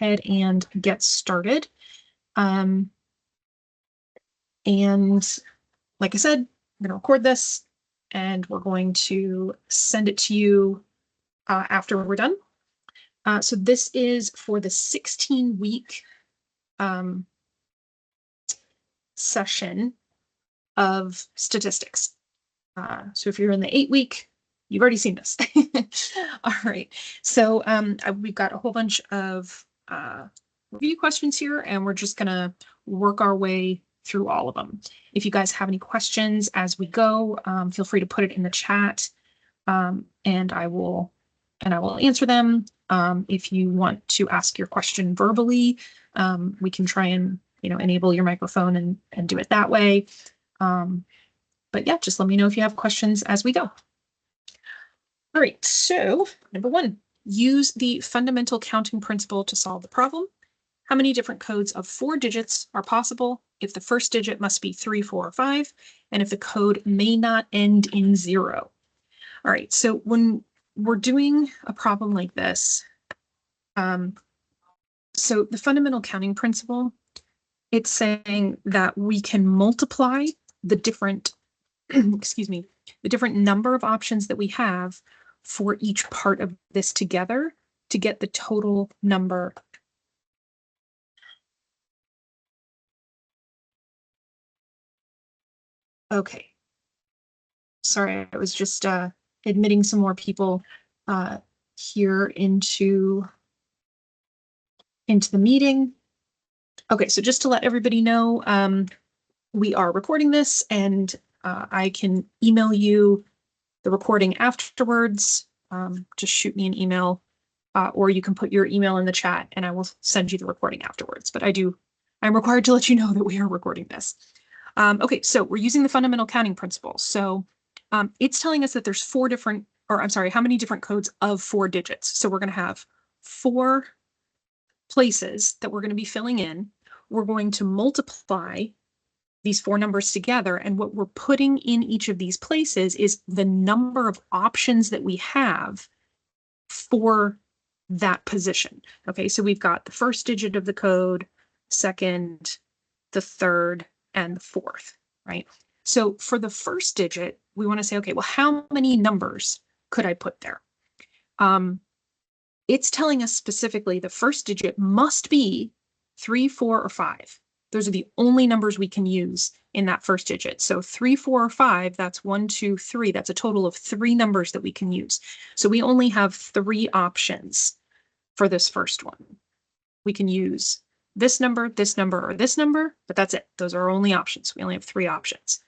ahead and get started. And like I said, I'm going to record this and we're going to send it to you after we're done. So this is for the 16-week session of statistics. So if you're in the 8-week, you've already seen this. All right. So we've got a whole bunch of review questions here, and we're just going to work our way through all of them. If you guys have any questions as we go, feel free to put it in the chat, and I will answer them. If you want to ask your question verbally, we can try and enable your microphone and do it that way. But yeah, just let me know if you have questions as we go. All right, so number 1, use the fundamental counting principle to solve the problem. How many different codes of 4 digits are possible if the first digit must be 3, 4, or 5, and if the code may not end in 0? All right, so when we're doing a problem like this, so the fundamental counting principle, it's saying that we can multiply the different excuse me, the different number of options that we have for each part of this together to get the total number. Okay. Sorry, I was just admitting some more people here into the meeting. Okay, so just to let everybody know, we are recording this, and I can email you the recording afterwards. Just shoot me an email, or you can put your email in the chat and I will send you the recording afterwards. But I'm required to let you know that we are recording this. Okay, so we're using the fundamental counting principle. So it's telling us that there's how many different codes of 4 digits. So we're going to have 4 places that we're going to be filling in. We're going to multiply these 4 numbers together, and what we're putting in each of these places is the number of options that we have for that position. Okay, so we've got the first digit of the code, second, the third, and the fourth, right? So for the first digit, we want to say, okay, well, how many numbers could I put there? It's telling us specifically the first digit must be 3, 4, or 5. Those are the only numbers we can use in that first digit. So 3, 4, or 5, that's 1, 2, 3. That's a total of 3 numbers that we can use. So we only have 3 options for this first one. We can use this number, or this number, but that's it. Those are our only options. We only have 3 options.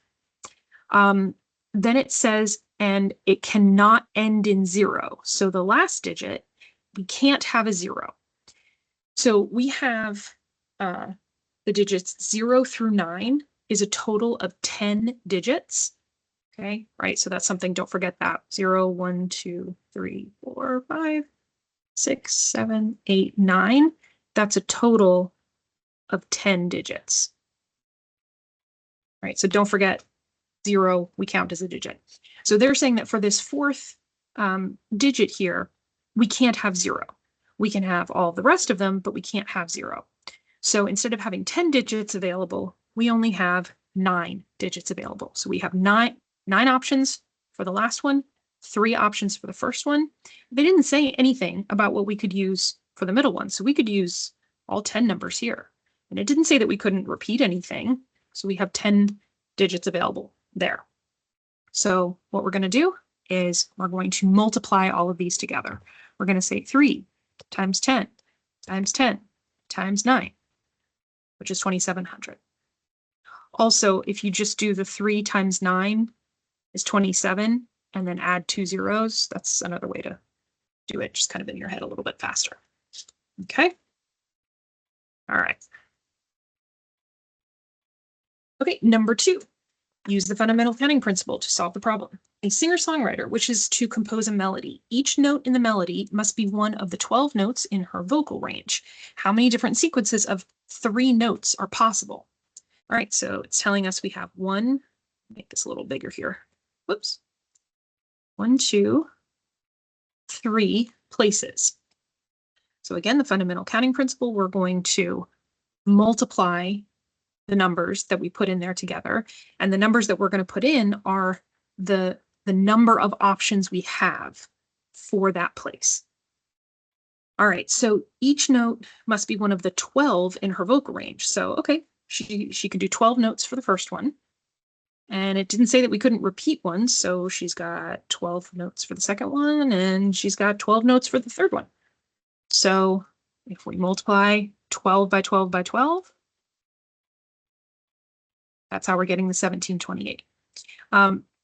Then it says, and it cannot end in 0. So the last digit, we can't have a 0. So we have the digits 0 through 9 is a total of 10 digits. Okay, right? So that's something, don't forget that. 0, 1, 2, 3, 4, 5, 6, 7, 8, 9. That's a total of 10 digits. Right, so don't forget 0, we count as a digit. So they're saying that for this 4th digit here, we can't have 0. We can have all the rest of them, but we can't have 0. So instead of having 10 digits available, we only have 9 digits available. So we have nine options for the last one, 3 options for the first one. They didn't say anything about what we could use for the middle one. So we could use all 10 numbers here. And it didn't say that we couldn't repeat anything. So we have 10 digits available there. So what we're going to do is we're going to multiply all of these together. We're going to say 3 times 10 times 10 times 9, which is 2,700. Also, if you just do the 3 times 9 is 27, and then add 2 zeros, that's another way to do it, just kind of in your head a little bit faster. Okay? All right. Okay, number 2. Use the fundamental counting principle to solve the problem. A singer-songwriter wishes to compose a melody. Each note in the melody must be one of the 12 notes in her vocal range. How many different sequences of 3 notes are possible? All right, so it's telling us we have 1, make this a little bigger here. Whoops. 1, 2, 3 places. So again, the fundamental counting principle, we're going to multiply the numbers that we put in there together. And the numbers that we're going to put in are the number of options we have for that place. All right, so each note must be one of the 12 in her vocal range. So, okay, she can do 12 notes for the first one. And it didn't say that we couldn't repeat one, so she's got 12 notes for the second one, and she's got 12 notes for the third one. So if we multiply 12 by 12 by 12, that's how we're getting the 1728.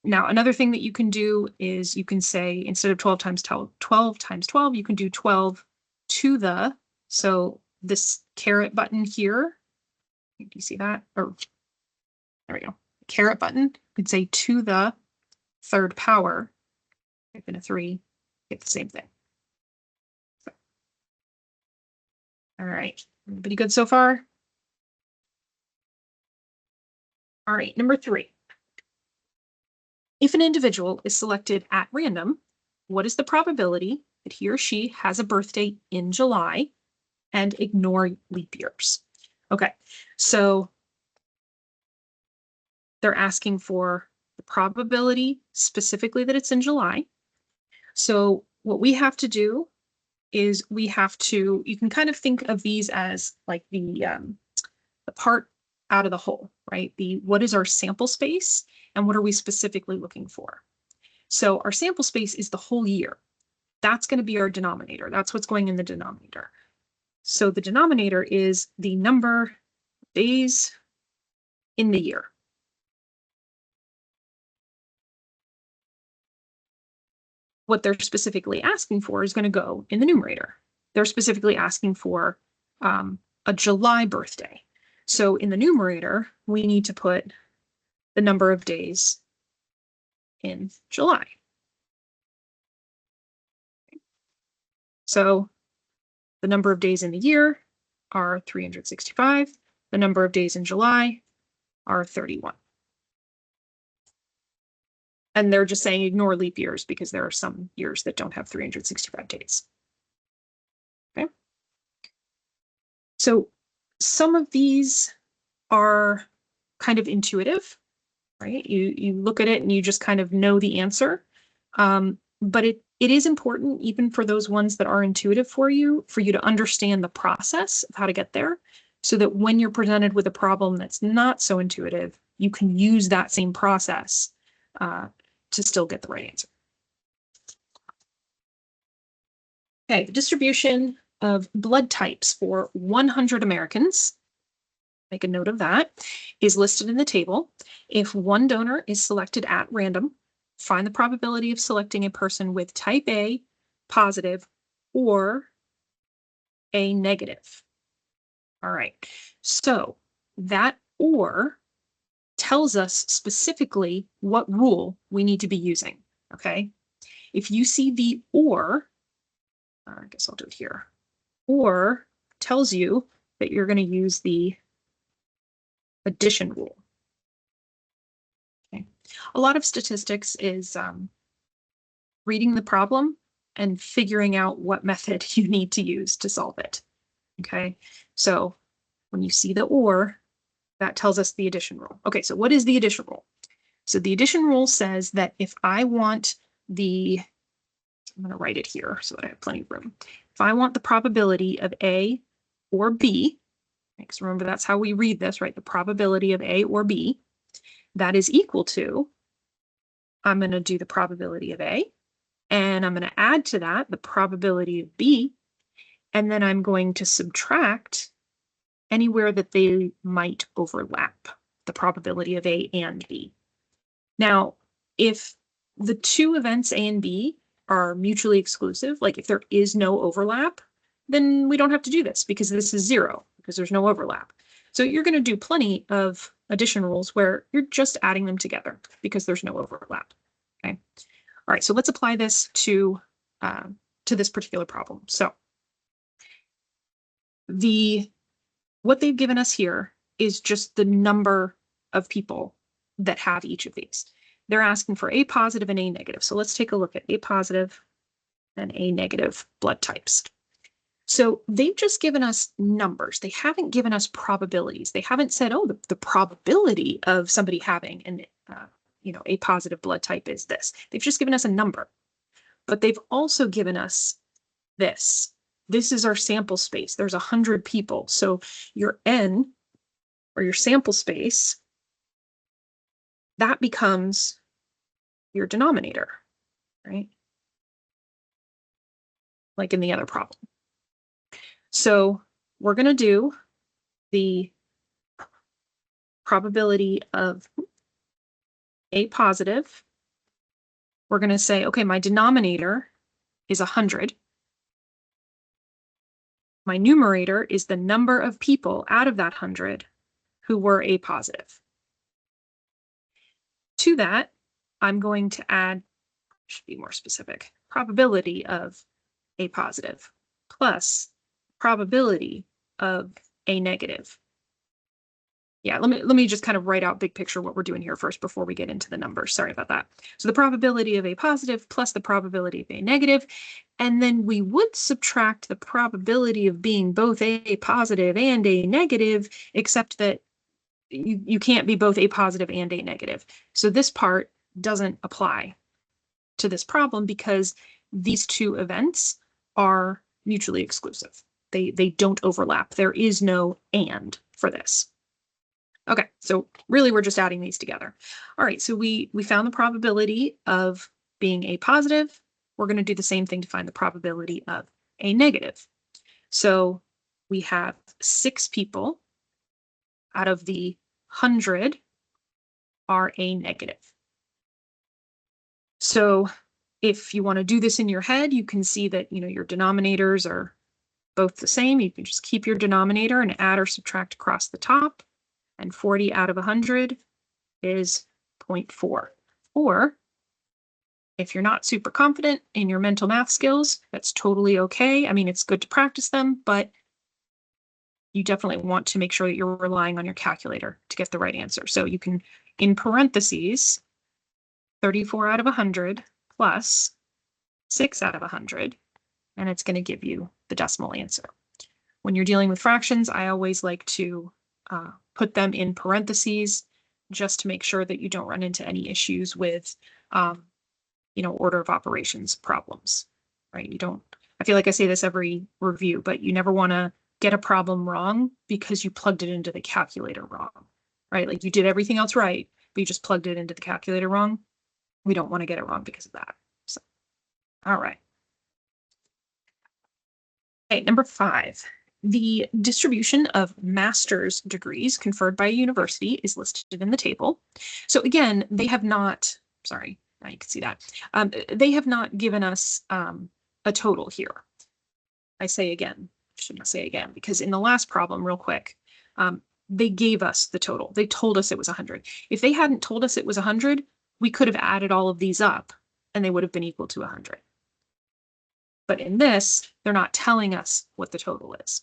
Now, another thing that you can do is you can say, instead of 12 times 12, you can do 12 to the, so this caret button here, do you see that? Or there we go. Caret button, you could say to the third power, type in a 3, get the same thing. So, all right, everybody good so far? All right, number 3. If an individual is selected at random, what is the probability that he or she has a birthday in July, and ignore leap years? Okay, so they're asking for the probability specifically that it's in July. So what we have to do is we have to, you can kind of think of these as like the part out of the whole, right? What is our sample space and what are we specifically looking for? So our sample space is the whole year. That's going to be our denominator. That's what's going in the denominator. So the denominator is the number of days in the year. What they're specifically asking for is going to go in the numerator. They're specifically asking for a July birthday. So in the numerator, we need to put the number of days in July. So the number of days in the year are 365. The number of days in July are 31. And they're just saying ignore leap years because there are some years that don't have 365 days. Okay. So some of these are kind of intuitive, right? You look at it and you just kind of know the answer. But it is important, even for those ones that are intuitive for you to understand the process of how to get there, so that when you're presented with a problem that's not so intuitive, you can use that same process to still get the right answer. Okay, the distribution of blood types for 100 Americans, make a note of that, is listed in the table. If one donor is selected at random, find the probability of selecting a person with type A positive or A negative. All right, so that or tells us specifically what rule we need to be using, okay? If you see the or, I guess I'll do it here, or tells you that you're going to use the addition rule. Okay. A lot of statistics is reading the problem and figuring out what method you need to use to solve it. Okay, so when you see the or, that tells us the addition rule. Okay, so what is the addition rule? So the addition rule says that if I want I'm going to write it here so that I have plenty of room. If I want the probability of A or B, because remember that's how we read this, right? The probability of A or B, that is equal to, I'm going to do the probability of A, and I'm going to add to that the probability of B, and then I'm going to subtract anywhere that they might overlap, the probability of A and B. Now, if the two events A and B are mutually exclusive, like if there is no overlap, then we don't have to do this because this is 0, because there's no overlap. So you're going to do plenty of addition rules where you're just adding them together because there's no overlap. Okay. All right, so let's apply this to this particular problem. So what they've given us here is just the number of people that have each of these. They're asking for A positive and A negative. So let's take a look at A positive and A negative blood types. So they've just given us numbers. They haven't given us probabilities. They haven't said, oh, the probability of somebody having an, a positive blood type is this. They've just given us a number, but they've also given us this. This is our sample space. There's 100 people. So your N, or your sample space, that becomes your denominator, right? Like in the other problem. So we're going to do the probability of A positive. We're going to say, okay, my denominator is 100. My numerator is the number of people out of that 100 who were A positive. To that, I'm going to add, should be more specific, probability of A positive plus probability of A negative. Yeah, let me just kind of write out big picture what we're doing here first before we get into the numbers. Sorry about that. So the probability of A positive plus the probability of A negative, and then we would subtract the probability of being both A positive and A negative, except that you can't be both A positive and A negative. So this part doesn't apply to this problem because these two events are mutually exclusive. They don't overlap. There is no and for this. Okay, so really we're just adding these together. All right, so we found the probability of being A positive. We're going to do the same thing to find the probability of A negative. So we have 6 people out of the 100 are A negative. So if you want to do this in your head, you can see that, your denominators are both the same. You can just keep your denominator and add or subtract across the top. And 40 out of 100 is 0.4. Or if you're not super confident in your mental math skills, that's totally okay. I mean, it's good to practice them, but you definitely want to make sure that you're relying on your calculator to get the right answer. So you can, in parentheses, 34 out of 100 plus 6 out of 100, and it's going to give you the decimal answer. When you're dealing with fractions, I always like to put them in parentheses just to make sure that you don't run into any issues with, order of operations problems, right? I feel like I say this every review, but you never want to get a problem wrong because you plugged it into the calculator wrong, right? Like you did everything else right, but you just plugged it into the calculator wrong. We don't want to get it wrong because of that. So, all right. Okay, number 5. The distribution of master's degrees conferred by a university is listed in the table. So again, they have not, sorry, now you can see that. They have not given us a total here. I say again, shouldn't say again, because in the last problem, real quick, they gave us the total. They told us it was 100. If they hadn't told us it was 100, we could have added all of these up and they would have been equal to 100. But in this, they're not telling us what the total is.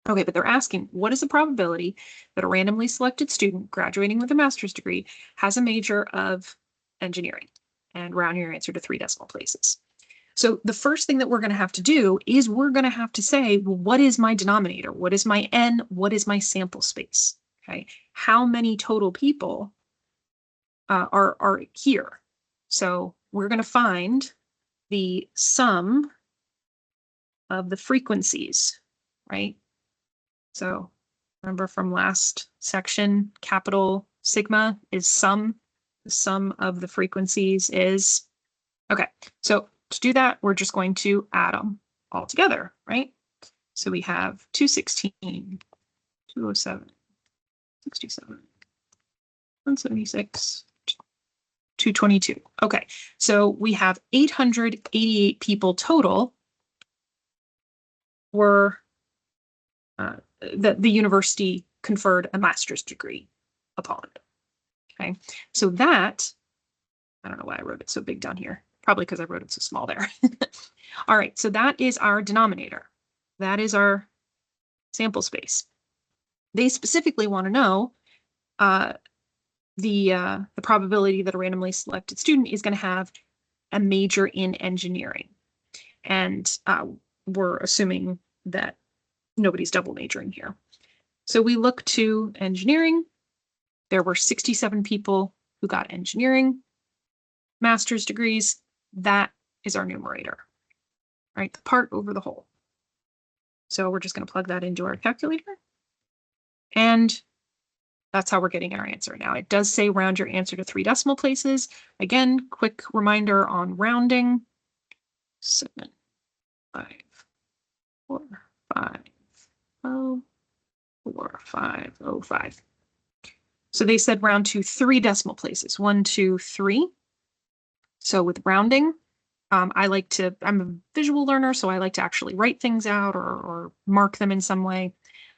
Okay, but they're asking, what is the probability that a randomly selected student graduating with a master's degree has a major of engineering? And round your answer to 3 decimal places. So the first thing that we're going to have to do is we're going to have to say, well, what is my denominator? What is my N? What is my sample space? Okay, how many total people are here? So we're going to find the sum of the frequencies, right? So remember from last section, capital sigma is sum. The sum of the frequencies is, okay. So to do that, we're just going to add them all together, right? So we have 216, 207, 67, 176, 222. Okay, so we have 888 people total were that the university conferred a master's degree upon. Okay, so that, I don't know why I wrote it so big down here. Probably because I wrote it so small there. All right, so that is our denominator. That is our sample space. They specifically want to know the probability that a randomly selected student is going to have a major in engineering. And we're assuming that nobody's double majoring here. So we look to engineering. There were 67 people who got engineering master's degrees. That is our numerator, right? The part over the whole. So we're just going to plug that into our calculator. And that's how we're getting our answer. Now, it does say round your answer to 3 decimal places. Again, quick reminder on rounding. 7, 5, 4, 5, 0, 4, 5, 0, 5. So they said round to 3 decimal places. 1, 2, 3. So with rounding, I'm a visual learner, so I like to actually write things out or mark them in some way.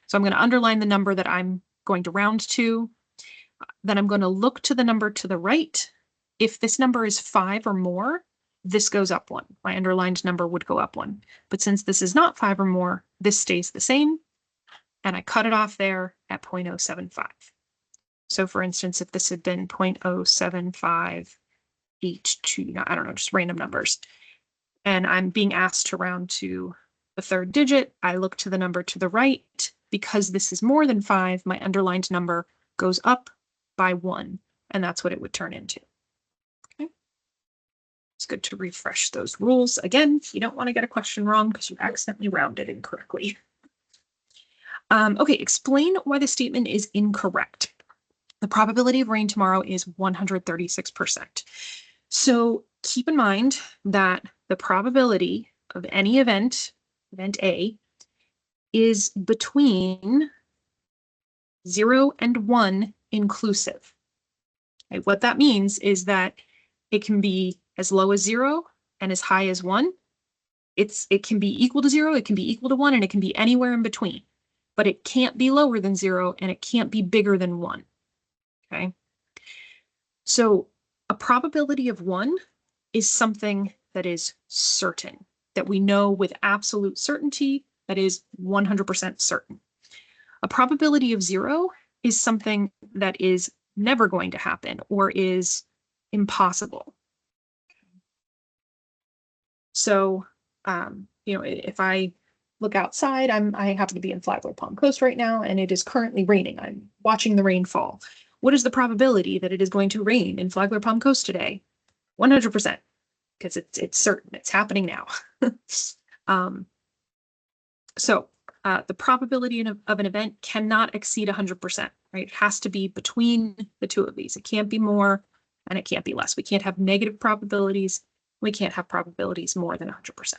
So I'm going to underline the number that I'm going to round to. Then I'm going to look to the number to the right. If this number is 5 or more, this goes up 1. My underlined number would go up 1. But since this is not 5 or more, this stays the same. And I cut it off there at 0.075. So for instance, if this had been 0.075 I don't know, just random numbers, and I'm being asked to round to the 3rd digit, I look to the number to the right. Because this is more than 5, my underlined number goes up by 1, and that's what it would turn into. Okay. It's good to refresh those rules. Again, you don't want to get a question wrong because you accidentally rounded incorrectly. Okay, explain why the statement is incorrect. The probability of rain tomorrow is 136%. So keep in mind that the probability of any event A, is between 0 and 1 inclusive. Okay, what that means is that it can be as low as 0 and as high as 1. It can be equal to 0, it can be equal to 1, and it can be anywhere in between. But it can't be lower than 0, and it can't be bigger than 1. Okay? So a probability of 1 is something that is certain, that we know with absolute certainty, that is 100% certain. A probability of 0 is something that is never going to happen or is impossible. So, if I look outside, I happen to be in Flagler Palm Coast right now, and it is currently raining. I'm watching the rain fall. What is the probability that it is going to rain in Flagler Palm Coast today? 100%, because it's certain. It's happening now. So the probability of an event cannot exceed 100%, right? It has to be between the two of these. It can't be more and it can't be less. We can't have negative probabilities. We can't have probabilities more than 100%.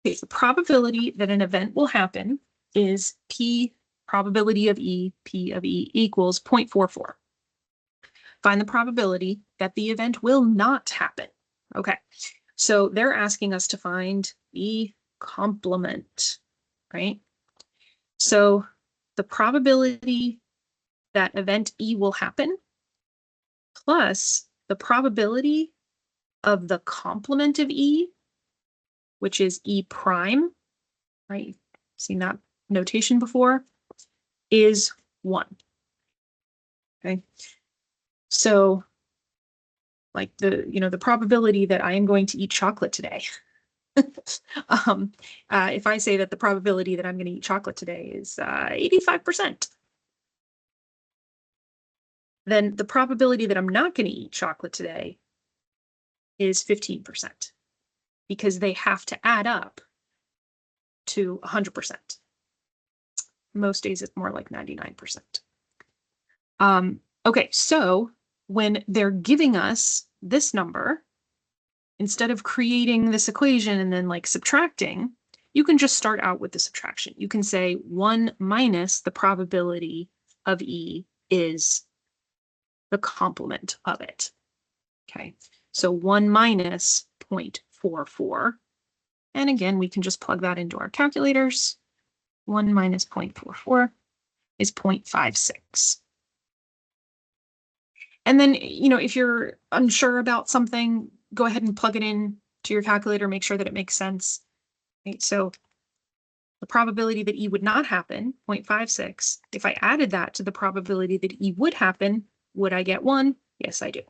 Okay, the probability that an event will happen is P, probability of E, P of E equals 0.44. Find the probability that the event will not happen. Okay, so they're asking us to find the complement, right? So the probability that event E will happen plus the probability of the complement of E, which is E prime, right? You've seen that notation before, is 1. Okay. So like the probability that I am going to eat chocolate today. If I say that the probability that I'm going to eat chocolate today is 85%, then the probability that I'm not going to eat chocolate today is 15%, because they have to add up to 100%. Most days it's more like 99%. Okay, so when they're giving us this number, instead of creating this equation and then like subtracting, you can just start out with the subtraction. You can say 1 minus the probability of E is the complement of it. Okay, so 1 minus 0.44. And again, we can just plug that into our calculators. 1 minus 0.44 is 0.56. And then, if you're unsure about something, go ahead and plug it in to your calculator, make sure that it makes sense. Right? So the probability that E would not happen, 0.56, if I added that to the probability that E would happen, would I get 1? Yes, I do.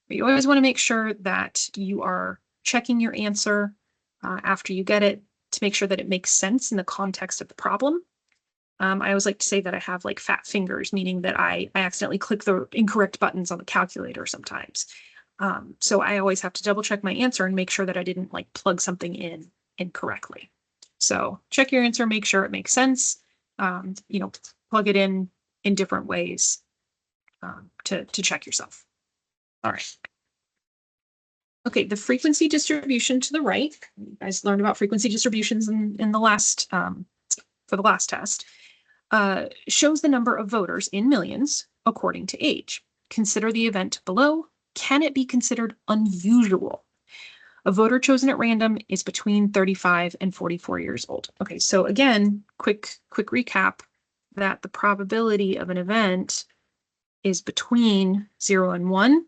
But you always want to make sure that you are checking your answer after you get it to make sure that it makes sense in the context of the problem. I always like to say that I have like fat fingers, meaning that I accidentally click the incorrect buttons on the calculator sometimes. So I always have to double check my answer and make sure that I didn't like plug something in incorrectly. So check your answer, make sure it makes sense. You know, plug it in different ways to check yourself. All right. Okay, the frequency distribution to the right. You guys learned about frequency distributions in the last for the last test. Shows the number of voters in millions according to age. Consider the event below. Can it be considered unusual? A voter chosen at random is between 35 and 44 years old. Okay, so again, quick recap that the probability of an event is between 0 and 1.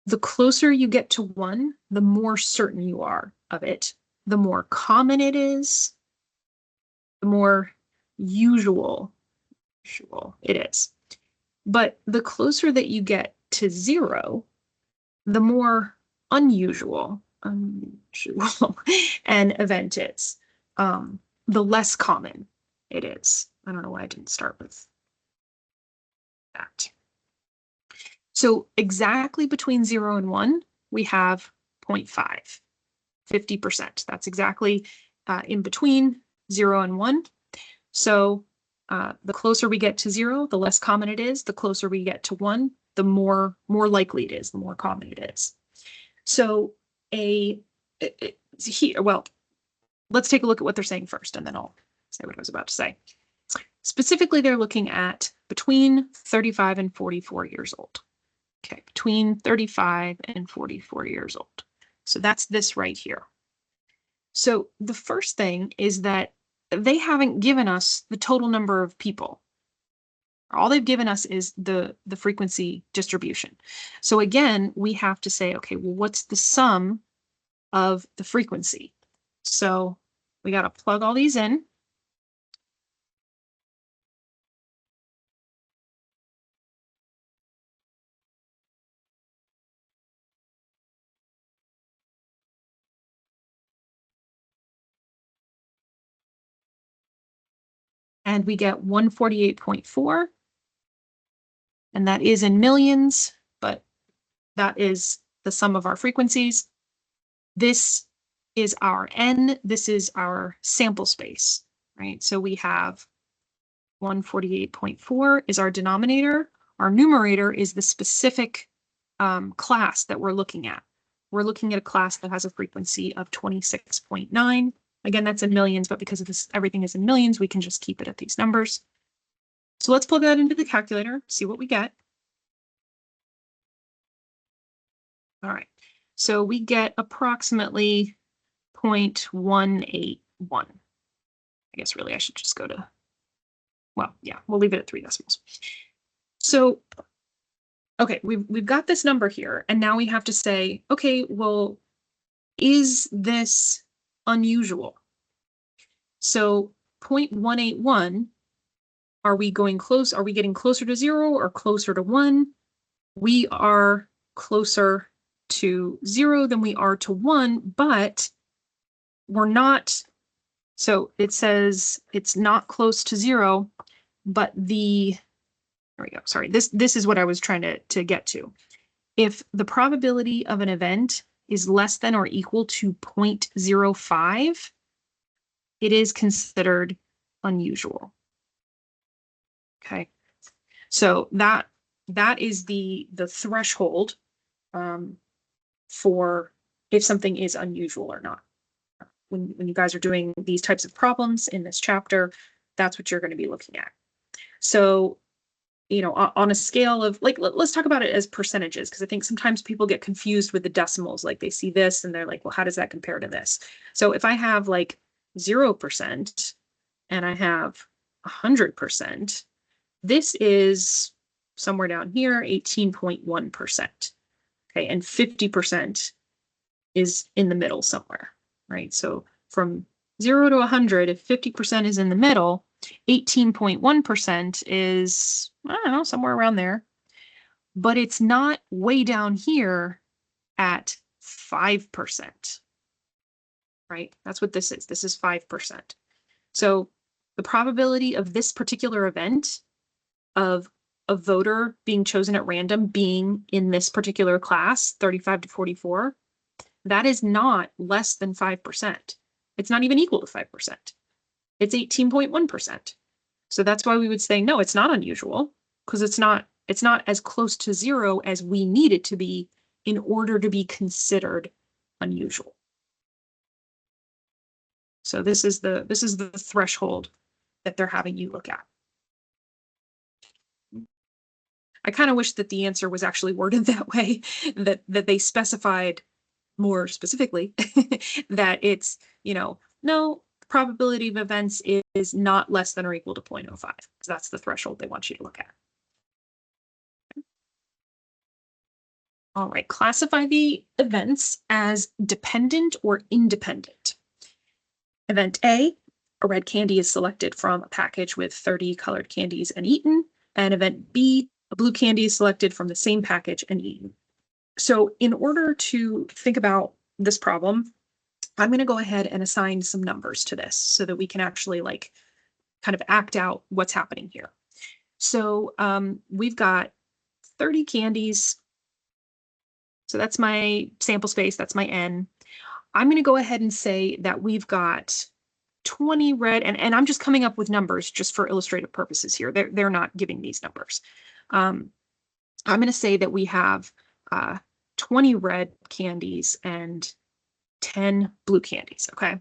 The closer you get to 1, the more certain you are of it. The more common it is, the more usual it is. But the closer that you get to 0, the more unusual an event is. The less common it is. I don't know why I didn't start with that. So exactly between 0 and 1, we have 0.5, 50%. That's exactly in between 0 and 1. So the closer we get to 0, the less common it is. The closer we get to 1, the more likely it is, the more common it is. So well, let's take a look at what they're saying first, and then I'll say what I was about to say. Specifically, they're looking at between 35 and 44 years old. Okay, between 35 and 44 years old. So that's this right here. So the first thing is that they haven't given us the total number of people. All they've given us is the frequency distribution. So again, we have to say, okay, well, what's the sum of the frequency? So we got to plug all these in. And we get 148.4. And that is in millions, but that is the sum of our frequencies. This is our N. This is our sample space, right? So we have 148.4 is our denominator. Our numerator is the specific class that we're looking at. We're looking at a class that has a frequency of 26.9. Again, that's in millions, but because of this, everything is in millions, we can just keep it at these numbers. So let's plug that into the calculator, see what we get. All right, so we get approximately 0.181. I guess really I should just go to, well, yeah, we'll leave it at 3 decimals. So, okay, we've got this number here, and now we have to say, okay, well, is this unusual? So 0.181, are we going close? Are we getting closer to 0 or closer to 1? We are closer to 0 than we are to 1, but we're not. So it says it's not close to 0, but there we go. Sorry, this is what I was trying to get to. If the probability of an event is less than or equal to 0.05, it is considered unusual. Okay, so that is the threshold for if something is unusual or not. When you guys are doing these types of problems in this chapter, that's what you're going to be looking at. So, you know, on a scale of, like, let's talk about it as percentages, because I think sometimes people get confused with the decimals. Like, they see this and they're like, well, how does that compare to this? So if I have like 0% and I have 100%, this is somewhere down here, 18.1%. Okay, and 50% is in the middle somewhere, right? So from 0 to 100, if 50% is in the middle, 18.1% is, I don't know, somewhere around there. But it's not way down here at 5%, right? That's what this is. This is 5%. So the probability of this particular event of a voter being chosen at random being in this particular class, 35 to 44, that is not less than 5%. It's not even equal to 5%. It's 18.1%. So that's why we would say, no, it's not unusual, because it's not as close to zero as we need it to be in order to be considered unusual. So this is the threshold that they're having you look at. I kind of wish that the answer was actually worded that way, that they specified more specifically that it's, no, probability of events is not less than or equal to 0.05. So that's the threshold they want you to look at. All right, classify the events as dependent or independent. Event A, a red candy is selected from a package with 30 colored candies and eaten. And event B, a blue candy is selected from the same package and eaten. So in order to think about this problem, I'm going to go ahead and assign some numbers to this so that we can actually kind of act out what's happening here. So we've got 30 candies. So that's my sample space. That's my N. I'm going to go ahead and say that we've got 20 red, and I'm just coming up with numbers just for illustrative purposes here. They're not giving these numbers. I'm going to say that we have 20 red candies and 10 blue candies, okay?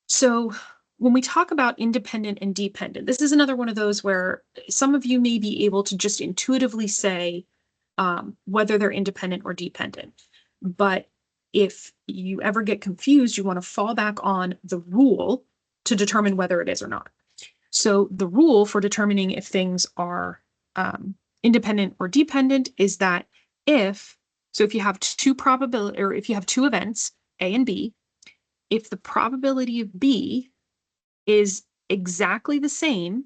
So when we talk about independent and dependent, this is another one of those where some of you may be able to just intuitively say whether they're independent or dependent. But if you ever get confused, you want to fall back on the rule to determine whether it is or not. So the rule for determining if things are independent or dependent is that if you have if you have two events, A and B, if the probability of B is exactly the same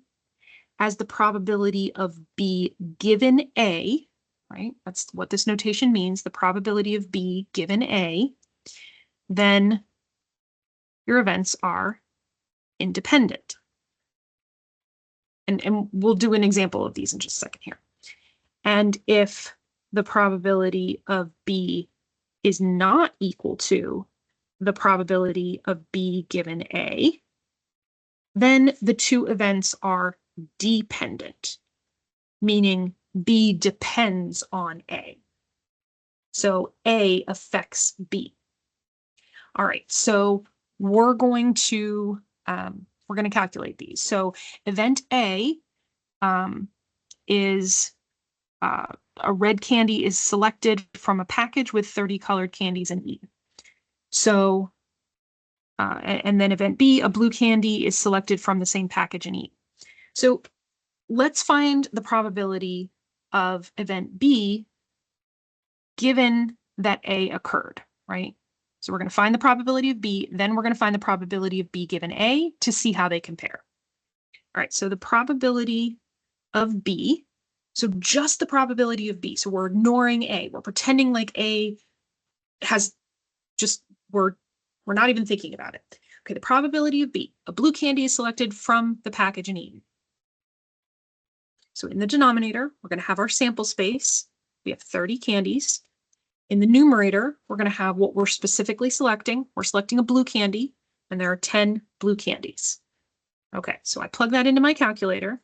as the probability of B given A, right? That's what this notation means, the probability of B given A, then your events are independent. And we'll do an example of these in just a second here. And if the probability of B is not equal to the probability of B given A, then the two events are dependent, meaning B depends on A. So A affects B. All right, so we're going to calculate these. So event A is a red candy is selected from a package with 30 colored candies and eaten. So, and then event B, a blue candy is selected from the same package and eaten. So let's find the probability of event B given that A occurred, right? So we're going to find the probability of B, then we're going to find the probability of B given A to see how they compare. All right, so the probability of B, so just the probability of B. So we're ignoring A. We're pretending like A has just, we're not even thinking about it. Okay, the probability of B, a blue candy is selected from the package and eaten. So in the denominator, we're going to have our sample space. We have 30 candies. In the numerator, we're going to have what we're specifically selecting. We're selecting a blue candy, and there are 10 blue candies. Okay, so I plug that into my calculator,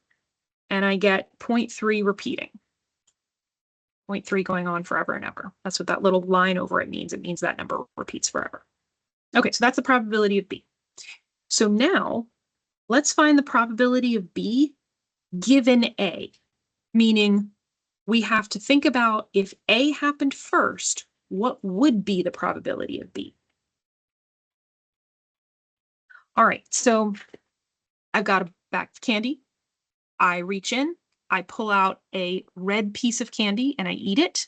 and I get 0.3 repeating. 0.3 going on forever and ever. That's what that little line over it means. It means that number repeats forever. Okay, so that's the probability of B. So now, let's find the probability of B given A, meaning we have to think about if A happened first, what would be the probability of B? All right, so I've got a bag of candy. I reach in, I pull out a red piece of candy and I eat it.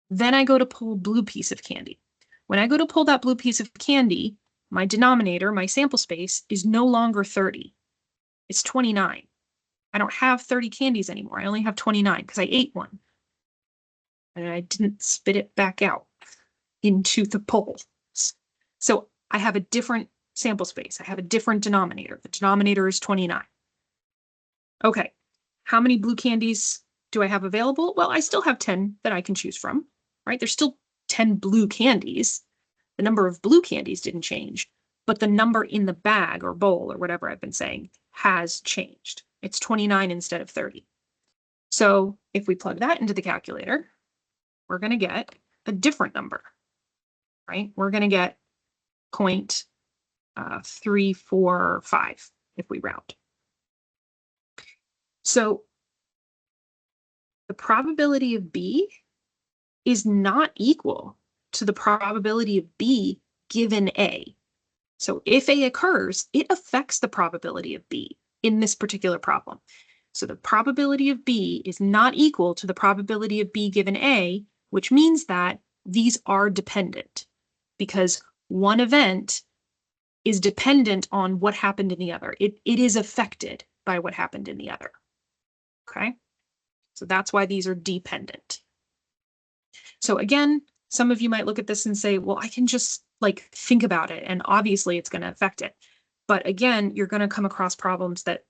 Then I go to pull a blue piece of candy. When I go to pull that blue piece of candy, my denominator, my sample space, is no longer 30. It's 29. I don't have 30 candies anymore. I only have 29 because I ate one. And I didn't spit it back out. into the bowl. So I have a different sample space. I have a different denominator. The denominator is 29. Okay, how many blue candies do I have available? Well, I still have 10 that I can choose from, right? There's still 10 blue candies. The number of blue candies didn't change, but the number in the bag or bowl or whatever I've been saying has changed. It's 29 instead of 30. So if we plug that into the calculator, we're going to get a different number, right? We're going to get 0.345 if we round. So the probability of B is not equal to the probability of B given A. So if A occurs, it affects the probability of B in this particular problem. So the probability of B is not equal to the probability of B given A, which means that these are dependent because one event is dependent on what happened in the other. It is affected by what happened in the other. Okay? So that's why these are dependent. So again, some of you might look at this and say, well, I can just like think about it and obviously it's going to affect it. But again, you're going to come across problems that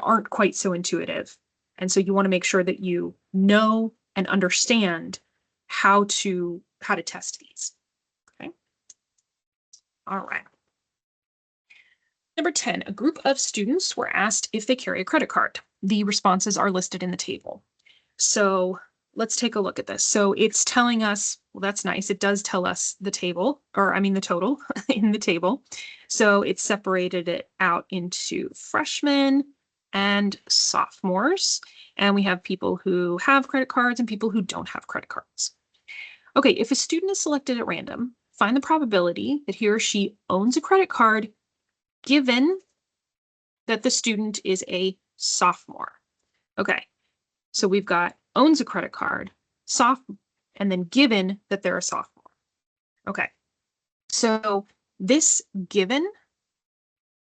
aren't quite so intuitive. And so you want to make sure that you know and understand how to test these. Okay. All right. Number 10, a group of students were asked if they carry a credit card. The responses are listed in the table. So let's take a look at this. So it's telling us, well, that's nice. It does tell us the table, or I mean the total in the table. So it's separated it out into freshmen and sophomores. And we have people who have credit cards and people who don't have credit cards. Okay, if a student is selected at random, find the probability that he or she owns a credit card given that the student is a sophomore. Okay, so we've got owns a credit card, and then given that they're a sophomore. Okay, so this given,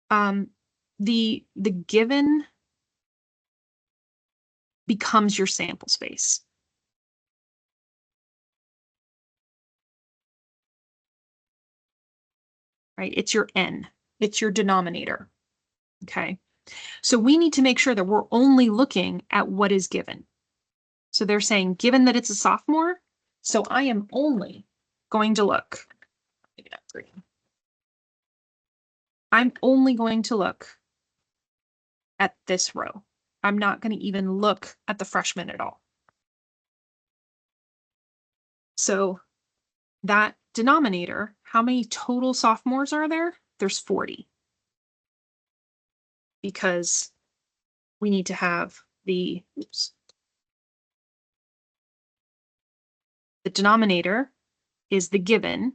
the given becomes your sample space. Right? It's your N. It's your denominator. Okay. So we need to make sure that we're only looking at what is given. So they're saying, given that it's a sophomore, so I am only going to look. Maybe not green. I'm only going to look at this row. I'm not going to even look at the freshman at all. So that denominator, how many total sophomores are there? There's 40. Because we need to have the denominator is the given,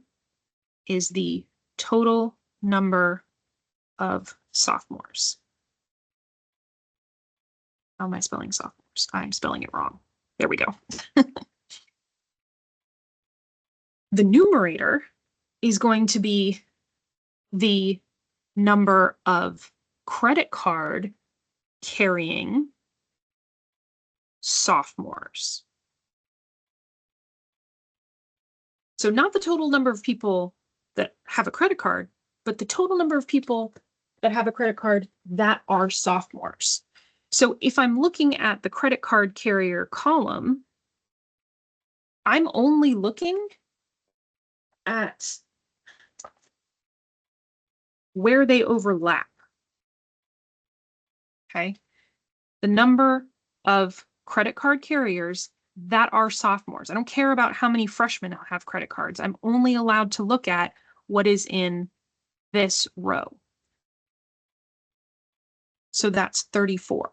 is the total number of sophomores. How am I spelling sophomores? I'm spelling it wrong. There we go. The numerator is going to be the number of credit card carrying sophomores. So not the total number of people that have a credit card, but the total number of people that have a credit card that are sophomores. So if I'm looking at the credit card carrier column, I'm only looking at where they overlap. Okay. The number of credit card carriers that are sophomores. I don't care about how many freshmen have credit cards. I'm only allowed to look at what is in this row. So that's 34.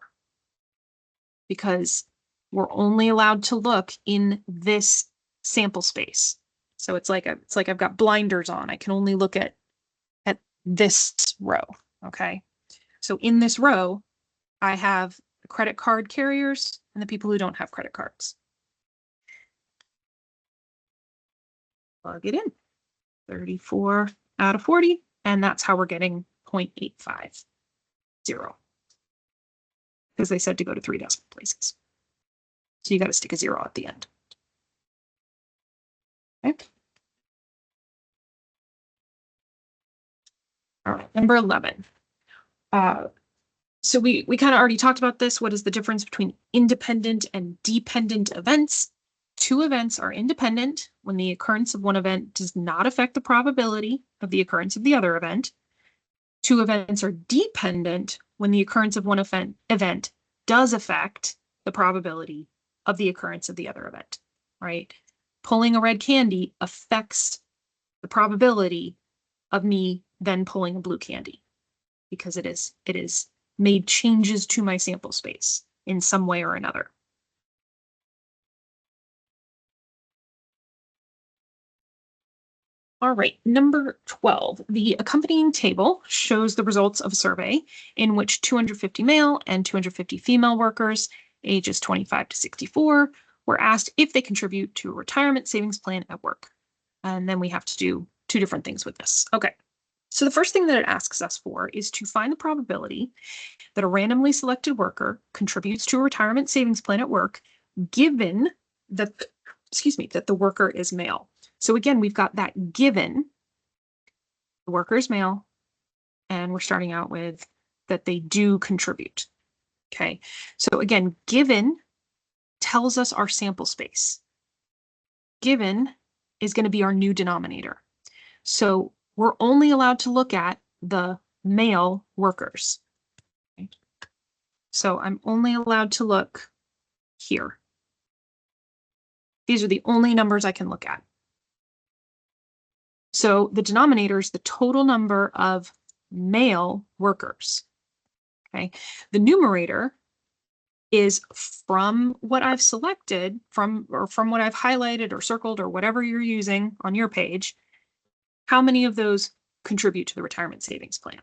Because we're only allowed to look in this sample space. So it's like I've got blinders on. I can only look at this row. Okay. So in this row, I have the credit card carriers and the people who don't have credit cards. Plug it in. 34 out of 40, and that's how we're getting 0.850. Because they said to go to 3 decimal places. So you got to stick a 0 at the end. Okay. All right, number 11. So we kind of already talked about this. What is the difference between independent and dependent events? Two events are independent when the occurrence of one event does not affect the probability of the occurrence of the other event. Two events are dependent when the occurrence of one event does affect the probability of the occurrence of the other event, right? Pulling a red candy affects the probability of me then pulling a blue candy because it is made changes to my sample space in some way or another. All right, number 12. The accompanying table shows the results of a survey in which 250 male and 250 female workers, ages 25 to 64, were asked if they contribute to a retirement savings plan at work. And then we have to do two different things with this. Okay, so the first thing that it asks us for is to find the probability that a randomly selected worker contributes to a retirement savings plan at work, given that, that the worker is male. So again, we've got that given, the worker is male, and we're starting out with that they do contribute. Okay, so again, given tells us our sample space. Given is going to be our new denominator. So we're only allowed to look at the male workers. Okay. So I'm only allowed to look here. These are the only numbers I can look at. So the denominator is the total number of male workers. Okay. The numerator is from what I've selected, from what I've highlighted or circled or whatever you're using on your page, how many of those contribute to the retirement savings plan.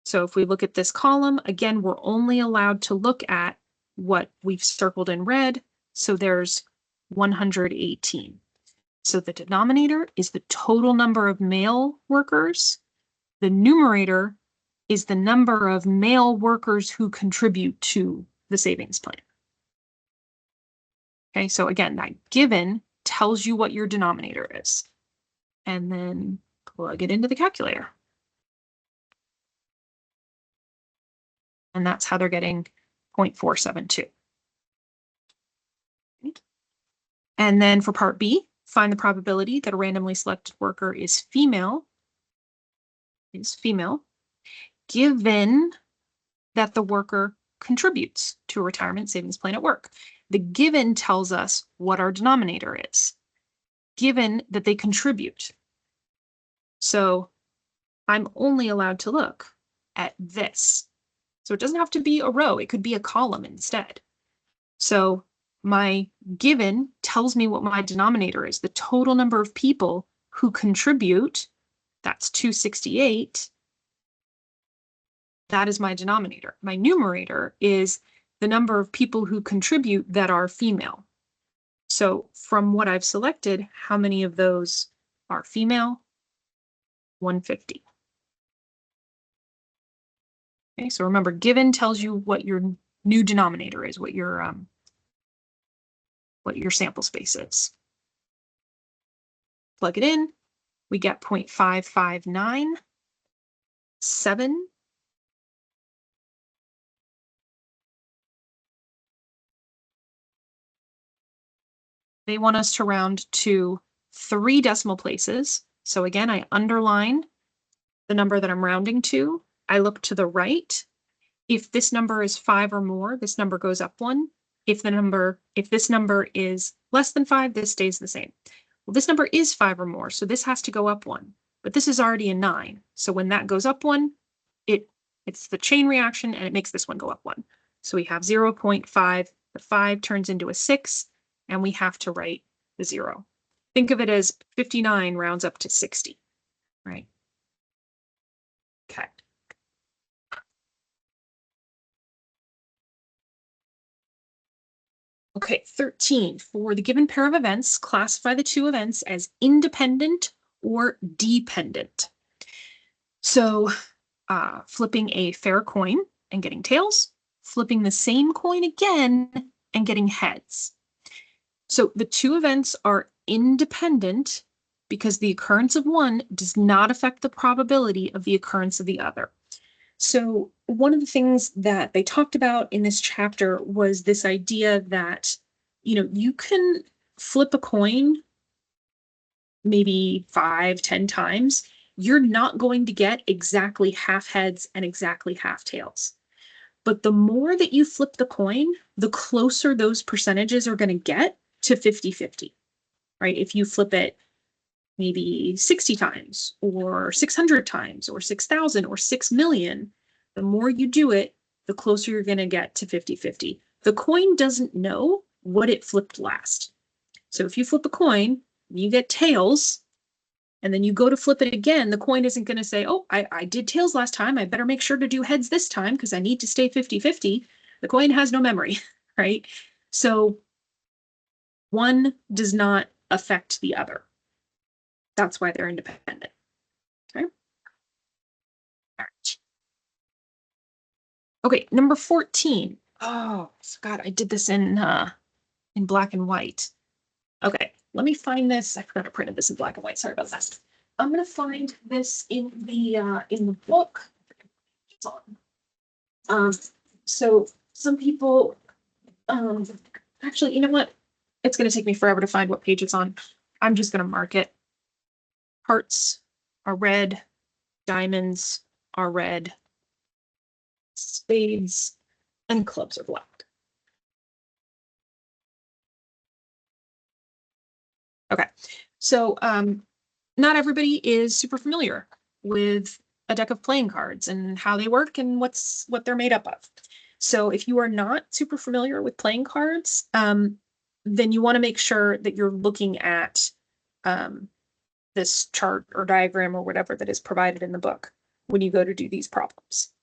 So if we look at this column, again, we're only allowed to look at what we've circled in red. So there's 118. So the denominator is the total number of male workers. The numerator is the number of male workers who contribute to the savings plan. Okay, so again, that given tells you what your denominator is. And then plug it into the calculator. And that's how they're getting 0.472. And then for part B, find the probability that a randomly selected worker is female, given that the worker contributes to a retirement savings plan at work. The given tells us what our denominator is, given that they contribute. So I'm only allowed to look at this. So it doesn't have to be a row, it could be a column instead. So my given tells me what my denominator is, the total number of people who contribute, that's 268. That is my denominator. My numerator is the number of people who contribute that are female. So from what I've selected, how many of those are female? 150. Okay, so remember, given tells you what your new denominator is, what your sample space is. Plug it in, we get 0.5597. They want us to round to 3 decimal places. So again, I underline the number that I'm rounding to. I look to the right. If this number is 5 or more, this number goes up 1. If this number is less than 5, this stays the same. Well, this number is 5 or more, so this has to go up 1. But this is already a 9. So when that goes up 1, it's the chain reaction and it makes this one go up 1. So we have 0.5, the 5 turns into a 6, and we have to write the 0. Think of it as 59 rounds up to 60, right? Okay. Okay, 13. For the given pair of events, classify the two events as independent or dependent. So flipping a fair coin and getting tails, flipping the same coin again and getting heads. So the two events are independent because the occurrence of one does not affect the probability of the occurrence of the other. So one of the things that they talked about in this chapter was this idea that, you can flip a coin maybe 5, 10 times. You're not going to get exactly half heads and exactly half tails. But the more that you flip the coin, the closer those percentages are going to get to 50-50, right? If you flip it maybe 60 times or 600 times or 6,000 or 6 million, the more you do it, the closer you're going to get to 50-50. The coin doesn't know what it flipped last. So if you flip a coin, you get tails, and then you go to flip it again, the coin isn't going to say, oh, I did tails last time. I better make sure to do heads this time because I need to stay 50-50. The coin has no memory, right? So one does not affect the other. That's why they're independent. Okay. All right. Okay, number 14. Oh, I forgot I did this in black and white. Okay, let me find this. I forgot I printed this in black and white. Sorry about that. I'm gonna find this in the book. It's on. So some people, actually, you know what? It's gonna take me forever to find what page it's on. I'm just gonna mark it. Hearts are red, diamonds are red, spades and clubs are black. Okay, so not everybody is super familiar with a deck of playing cards and how they work and what they're made up of. So if you are not super familiar with playing cards, then you want to make sure that you're looking at this chart or diagram or whatever that is provided in the book when you go to do these problems.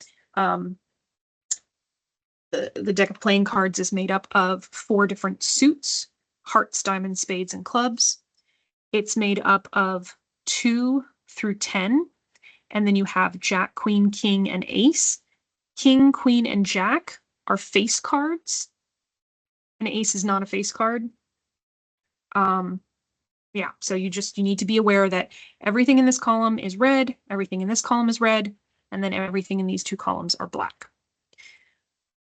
The deck of playing cards is made up of 4 different suits: hearts, diamonds, spades, and clubs. It's made up of 2 through 10, and then you have Jack, Queen, King, and Ace. King, Queen, and Jack are face cards. An ace is not a face card. Yeah, so you need to be aware that everything in this column is red, everything in this column is red, and then everything in these 2 columns are black.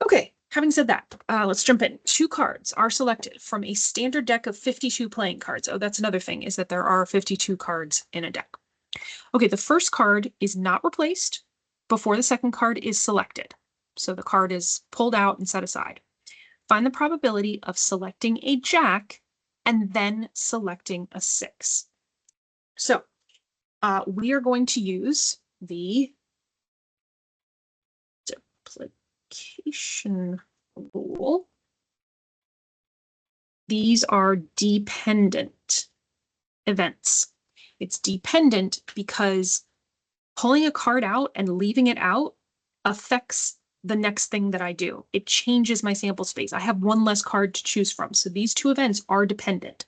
Okay, having said that, let's jump in. 2 cards are selected from a standard deck of 52 playing cards. Oh, that's another thing, is that there are 52 cards in a deck. Okay, the first card is not replaced before the second card is selected. So the card is pulled out and set aside. Find the probability of selecting a jack and then selecting a 6. So we are going to use the duplication rule. These are dependent events. It's dependent because pulling a card out and leaving it out affects the next thing that I do. It changes my sample space. I have 1 less card to choose from. So these 2 events are dependent.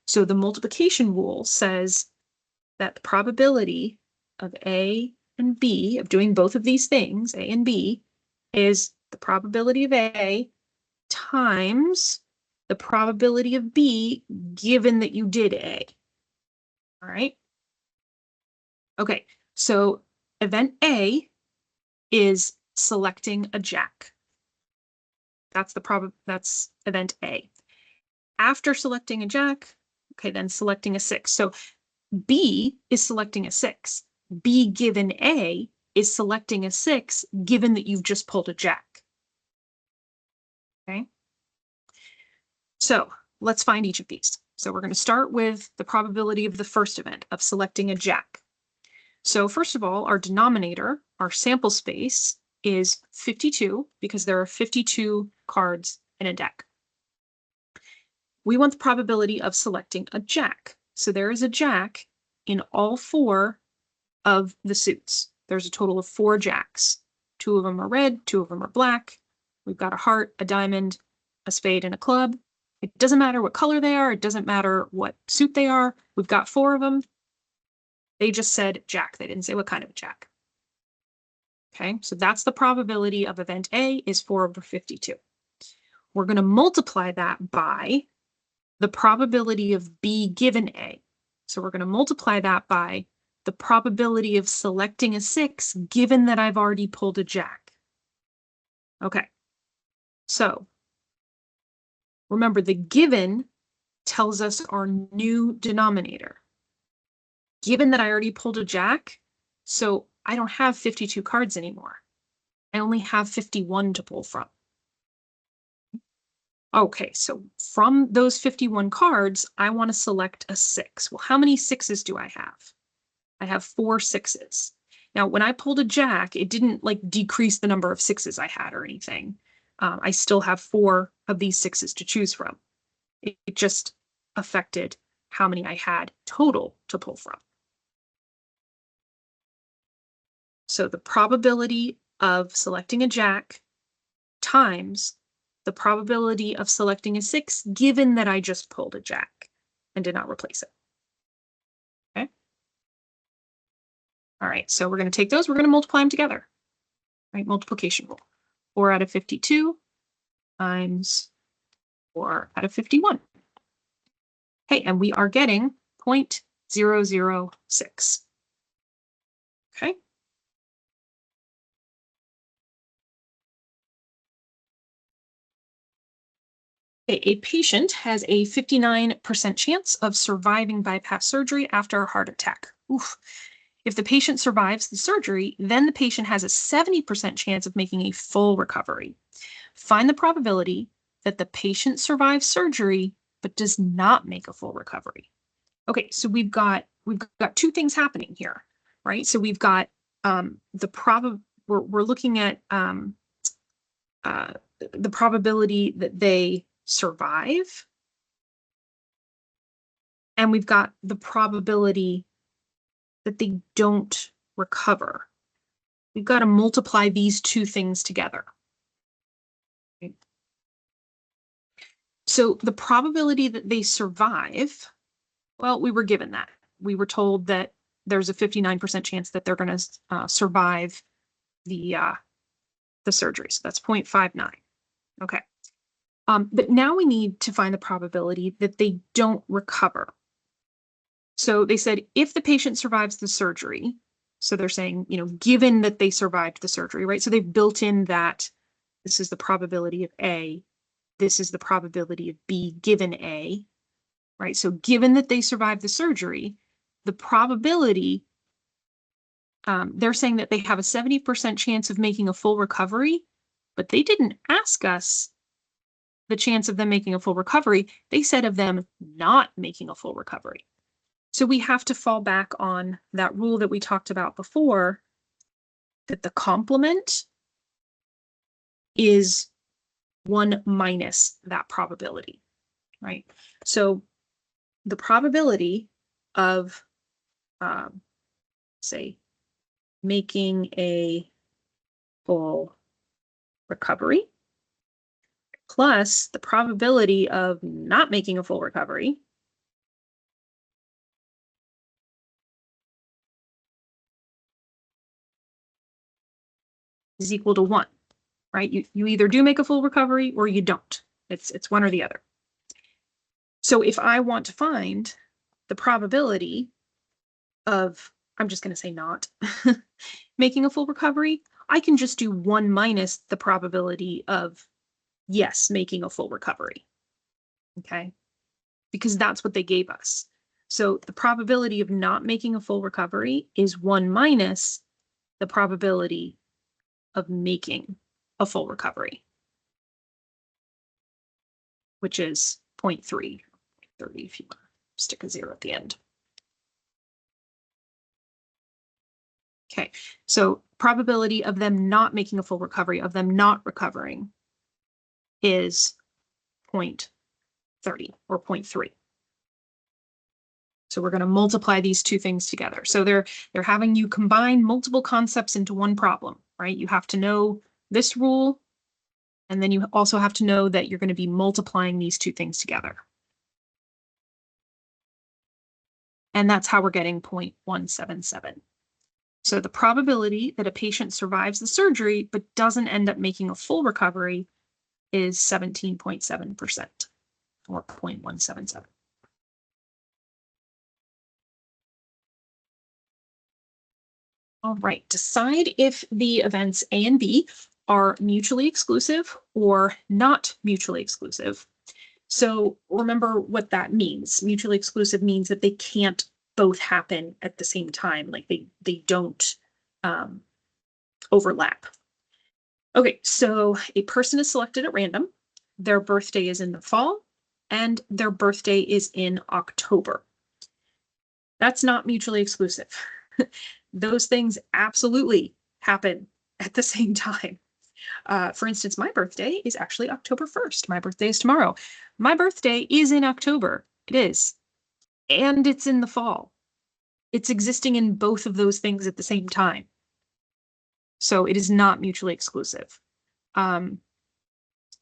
So the multiplication rule says that the probability of A and B, of doing both of these things, A and B, is the probability of A times the probability of B given that you did A. All right. Okay, so event A is selecting a jack. That's event A. After selecting a jack, okay, then selecting a 6. So B is selecting a 6. B given A is selecting a 6 given that you've just pulled a jack. Okay. So let's find each of these. So we're going to start with the probability of the first event of selecting a jack. So first of all, our denominator, our sample space, is 52 because there are 52 cards in a deck. We want the probability of selecting a jack. So there is a jack in all 4 of the suits. There's a total of 4 jacks. 2 of them are red, 2 of them are black. We've got a heart, a diamond, a spade, and a club. It doesn't matter what color they are. It doesn't matter what suit they are. We've got 4 of them. They just said jack. They didn't say what kind of a jack. Okay, so that's the probability of event A is 4/52. We're going to multiply that by the probability of B given A. So we're going to multiply that by the probability of selecting a 6 given that I've already pulled a jack. Okay. So remember, the given tells us our new denominator. Given that I already pulled a jack, so I don't have 52 cards anymore. I only have 51 to pull from. Okay, so from those 51 cards, I want to select a 6. Well, how many 6s do I have? I have 4 6s. Now, when I pulled a jack, it didn't like decrease the number of 6s I had or anything. I still have 4 of these 6s to choose from. It just affected how many I had total to pull from. So the probability of selecting a jack times the probability of selecting a 6, given that I just pulled a jack and did not replace it. Okay. All right, so we're going to take those, we're going to multiply them together. Right, multiplication rule. 4 out of 52 times 4 out of 51. Okay, and we are getting 0.006. Okay. A patient has a 59% chance of surviving bypass surgery after a heart attack. Oof. If the patient survives the surgery, then the patient has a 70% chance of making a full recovery. Find the probability that the patient survives surgery but does not make a full recovery. Okay, so we've got two things happening here, right? So we've got we're looking at the probability that they survive, and we've got the probability that they don't recover. We've got to multiply these two things together. Okay. So the probability that they survive, well, we were given that. We were told that there's a 59% chance that they're going to survive the surgery. So that's 0.59. Okay. But now we need to find the probability that they don't recover. So they said if the patient survives the surgery, so they're saying, given that they survived the surgery, right? So they've built in that this is the probability of A, this is the probability of B given A, right? So given that they survived the surgery, the probability, they're saying that they have a 70% chance of making a full recovery, but they didn't ask us the chance of them making a full recovery. They said of them not making a full recovery. So we have to fall back on that rule that we talked about before, that the complement is 1 minus that probability, right? So the probability of, say, making a full recovery plus the probability of not making a full recovery is equal to 1, right? You either do make a full recovery or you don't. It's one or the other. So if I want to find the probability of, I'm just going to say not making a full recovery, I can just do 1 minus the probability of yes, making a full recovery. Okay? Because that's what they gave us. So the probability of not making a full recovery is 1 minus the probability of making a full recovery, which is 0.3, 30 if you want to stick a 0 at the end. Okay, so probability of them not making a full recovery, of them not recovering, is 0.30 or 0.3. So we're going to multiply these two things together. So they're having you combine multiple concepts into one problem, right? You have to know this rule, and then you also have to know that you're going to be multiplying these two things together. And that's how we're getting 0.177. So the probability that a patient survives the surgery but doesn't end up making a full recovery is 17.7%, or 0.177. All right, decide if the events A and B are mutually exclusive or not mutually exclusive. So remember what that means. Mutually exclusive means that they can't both happen at the same time. Like they don't um, overlap. Okay, so a person is selected at random. Their birthday is in the fall, and their birthday is in October. That's not mutually exclusive. Those things absolutely happen at the same time. For instance, my birthday is actually October 1st. My birthday is tomorrow. My birthday is in October. It is. And it's in the fall. It's existing in both of those things at the same time. So it is not mutually exclusive. Um,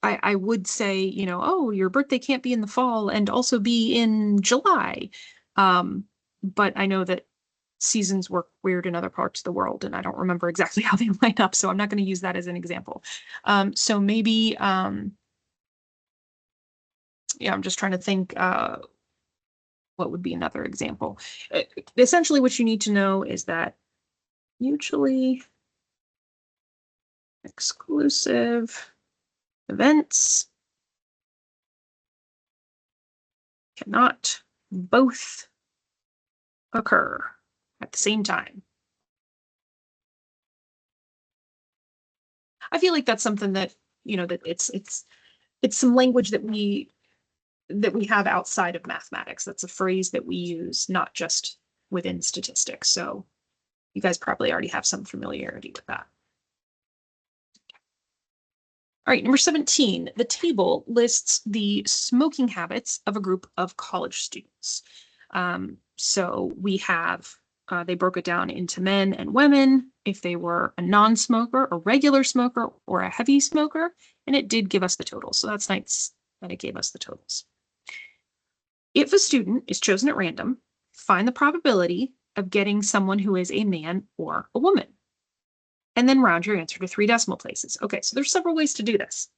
I would say, oh, your birthday can't be in the fall and also be in July. But I know that seasons work weird in other parts of the world, and I don't remember exactly how they line up, so I'm not going to use that as an example. So maybe, yeah, I'm just trying to think what would be another example. Essentially, what you need to know is that mutually exclusive events cannot both occur at the same time. I feel like that's something that, that it's some language that we have outside of mathematics. That's a phrase that we use not just within statistics. So you guys probably already have some familiarity with that. All right, number 17, the table lists the smoking habits of a group of college students. So we have, they broke it down into men and women, if they were a non-smoker, a regular smoker, or a heavy smoker, and it did give us the totals. So that's nice that it gave us the totals. If a student is chosen at random, find the probability of getting someone who is a man or a woman. And then round your answer to 3 decimal places. Okay, so there's several ways to do this.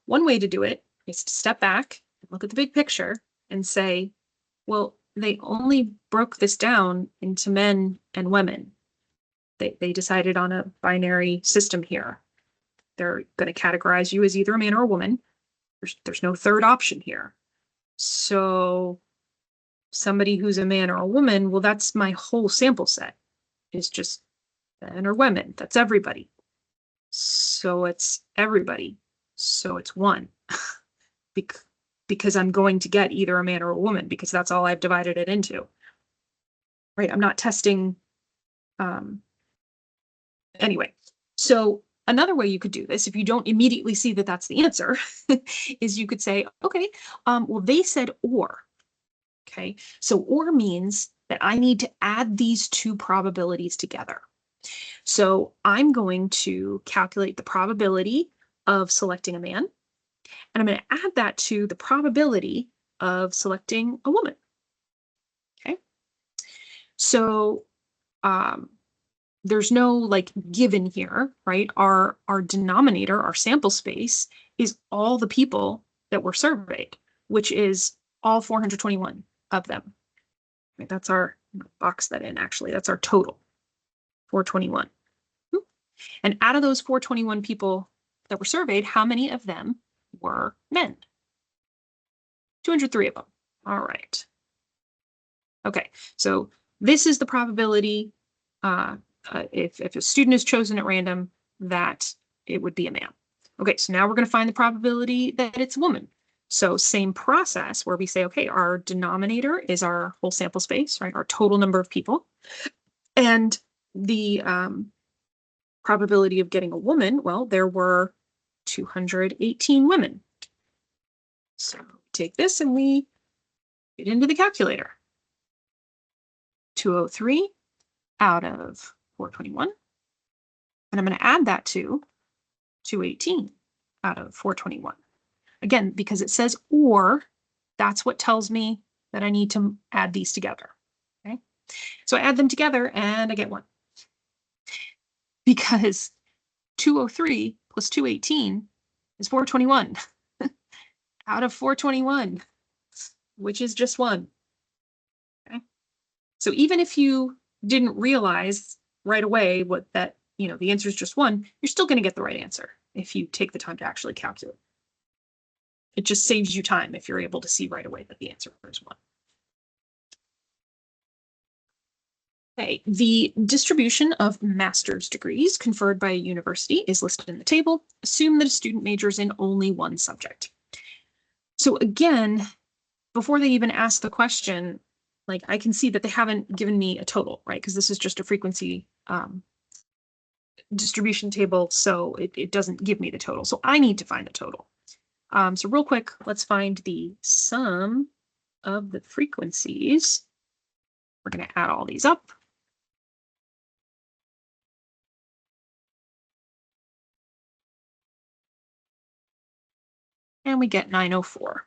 One way to do it is to step back and look at the big picture and say, well, they only broke this down into men and women. They decided on a binary system here. They're going to categorize you as either a man or a woman. There's no third option here. So somebody who's a man or a woman, well, that's my whole sample set. Is just men or women. That's everybody. So it's everybody. So it's 1. Because I'm going to get either a man or a woman because that's all I've divided it into. Right? I'm not testing. Anyway, so another way you could do this, if you don't immediately see that that's the answer, is you could say, okay, well, they said or. Okay, so or means that I need to add these 2 probabilities together. So I'm going to calculate the probability of selecting a man, and I'm going to add that to the probability of selecting a woman. Okay. So there's no like given here, right? Our denominator, our sample space is all the people that were surveyed, which is all 421 of them. Right? That's our box that in actually. That's our total, 421. And out of those 421 people that were surveyed, how many of them were men? 203 of them. All right. Okay, so this is the probability if a student is chosen at random that it would be a man. Okay, so now we're going to find the probability that it's a woman. So same process where we say, okay, our denominator is our whole sample space, right? Our total number of people. And the probability of getting a woman, well, there were 218 women. So take this and we get into the calculator. 203 out of 421. And I'm going to add that to 218 out of 421. Again, because it says or, that's what tells me that I need to add these together. Okay, so I add them together and I get 1. Because 203 plus 218 is 421 out of 421, which is just 1. Okay, so even if you didn't realize right away what that, the answer is just 1, you're still going to get the right answer if you take the time to actually calculate. It just saves you time if you're able to see right away that the answer is 1. Okay, the distribution of master's degrees conferred by a university is listed in the table. Assume that a student majors in only one subject. So again, before they even ask the question, like I can see that they haven't given me a total, right? Because this is just a frequency distribution table, so it doesn't give me the total. So I need to find the total. So real quick, let's find the sum of the frequencies. We're going to add all these up. And we get 904.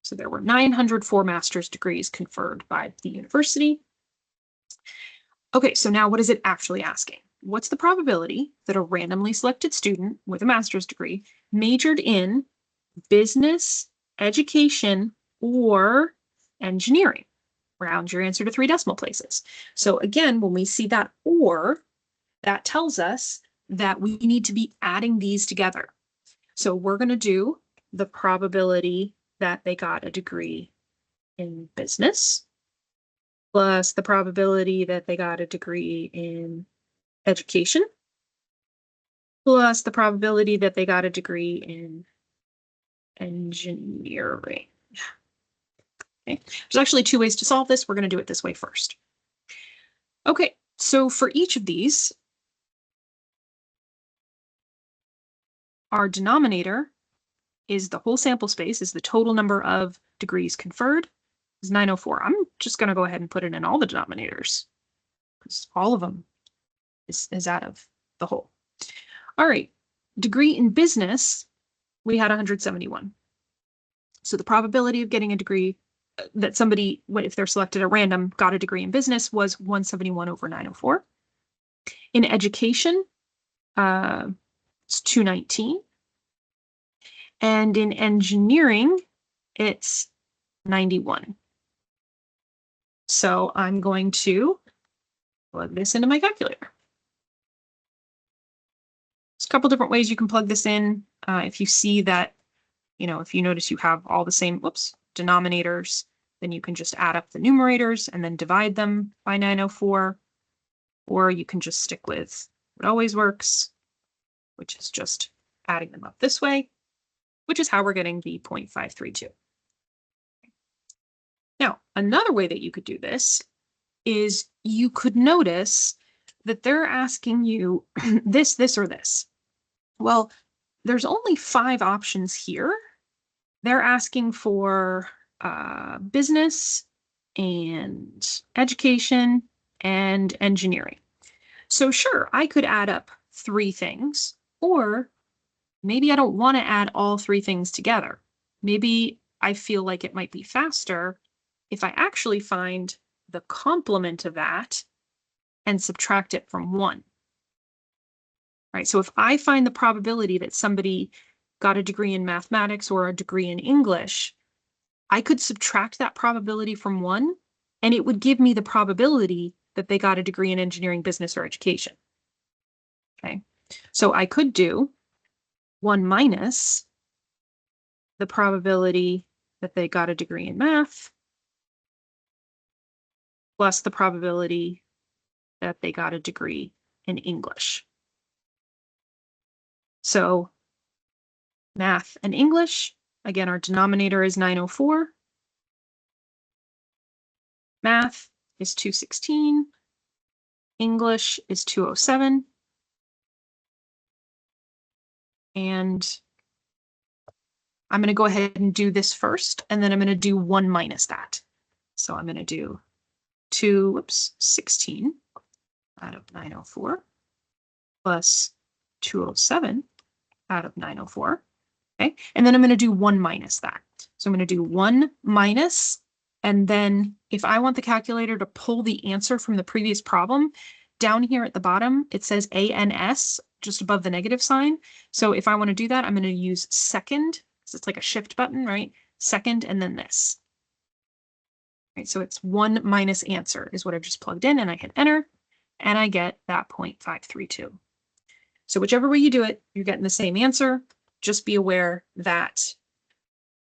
So there were 904 master's degrees conferred by the university. Okay, so now what is it actually asking? What's the probability that a randomly selected student with a master's degree majored in business, education, or engineering? Round your answer to 3 decimal places. So again, when we see that or, that tells us that we need to be adding these together. So we're going to do the probability that they got a degree in business plus the probability that they got a degree in education plus the probability that they got a degree in engineering. Okay. There's actually 2 ways to solve this. We're going to do it this way first. Okay, so for each of these, our denominator is the whole sample space, is the total number of degrees conferred, is 904. I'm just going to go ahead and put it in all the denominators because all of them is out of the whole. All right, degree in business, we had 171. So the probability of getting a degree that somebody, if they're selected at random, got a degree in business was 171 over 904. In education, it's 219. And in engineering, it's 91. So I'm going to plug this into my calculator. There's a couple different ways you can plug this in. If you see that, if you notice you have all the same, denominators, then you can just add up the numerators and then divide them by 904. Or you can just stick with what always works, which is just adding them up this way, which is how we're getting the 0.532. Now, another way that you could do this is you could notice that they're asking you this, or this. Well, there's only 5 options here. They're asking for business and education and engineering. So sure, I could add up 3 things, or maybe I don't want to add all 3 things together. Maybe I feel like it might be faster if I actually find the complement of that and subtract it from 1. Right? So if I find the probability that somebody got a degree in mathematics or a degree in English, I could subtract that probability from 1, and it would give me the probability that they got a degree in engineering, business, or education. Okay, so I could do 1 minus the probability that they got a degree in math plus the probability that they got a degree in English. So math and English, again, our denominator is 904. Math is 216. English is 207. And I'm going to go ahead and do this first, and then I'm going to do 1 minus that. So I'm going to do 16 out of 904 plus 207 out of 904. Okay, and then I'm going to do 1 minus that. So I'm going to do 1 minus, and then if I want the calculator to pull the answer from the previous problem, down here at the bottom, it says ANS, just above the negative sign. So if I want to do that, I'm going to use second, because it's like a shift button, right? Second, and then this. Right, so it's 1 minus answer is what I've just plugged in, and I hit enter, and I get that 0.532. So whichever way you do it, you're getting the same answer. Just be aware that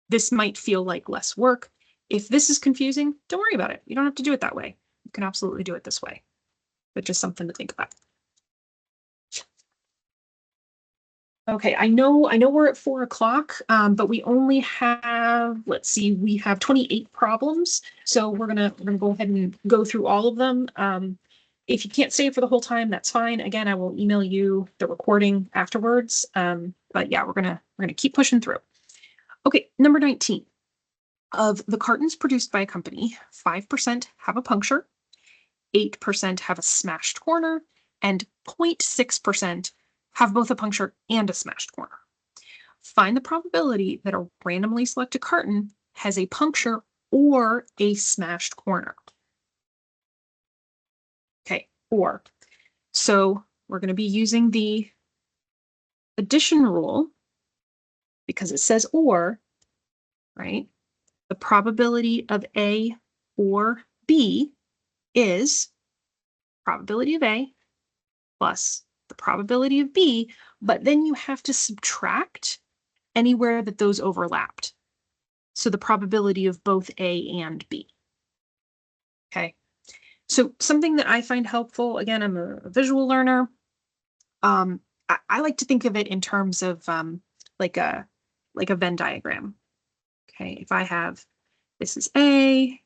this might feel like less work. If this is confusing, don't worry about it. You don't have to do it that way. You can absolutely do it this way, but just something to think about. Okay, I know we're at 4 o'clock, but we only have, let's see, we have 28 problems. So we're gonna go ahead and go through all of them. If you can't stay for the whole time, that's fine. Again, I will email you the recording afterwards. But yeah, we're gonna keep pushing through. Okay, number 19. Of the cartons produced by a company, 5% have a puncture, 8% have a smashed corner, and 0.6% have both a puncture and a smashed corner. Find the probability that a randomly selected carton has a puncture or a smashed corner. Okay, or. So we're going to be using the addition rule because it says or, right? The probability of A or B is probability of A plus the probability of B, but then you have to subtract anywhere that those overlapped. So the probability of both A and B. Okay. So something that I find helpful, again, I'm a visual learner. I like to think of it in terms of like a Venn diagram. Okay, if I have this is A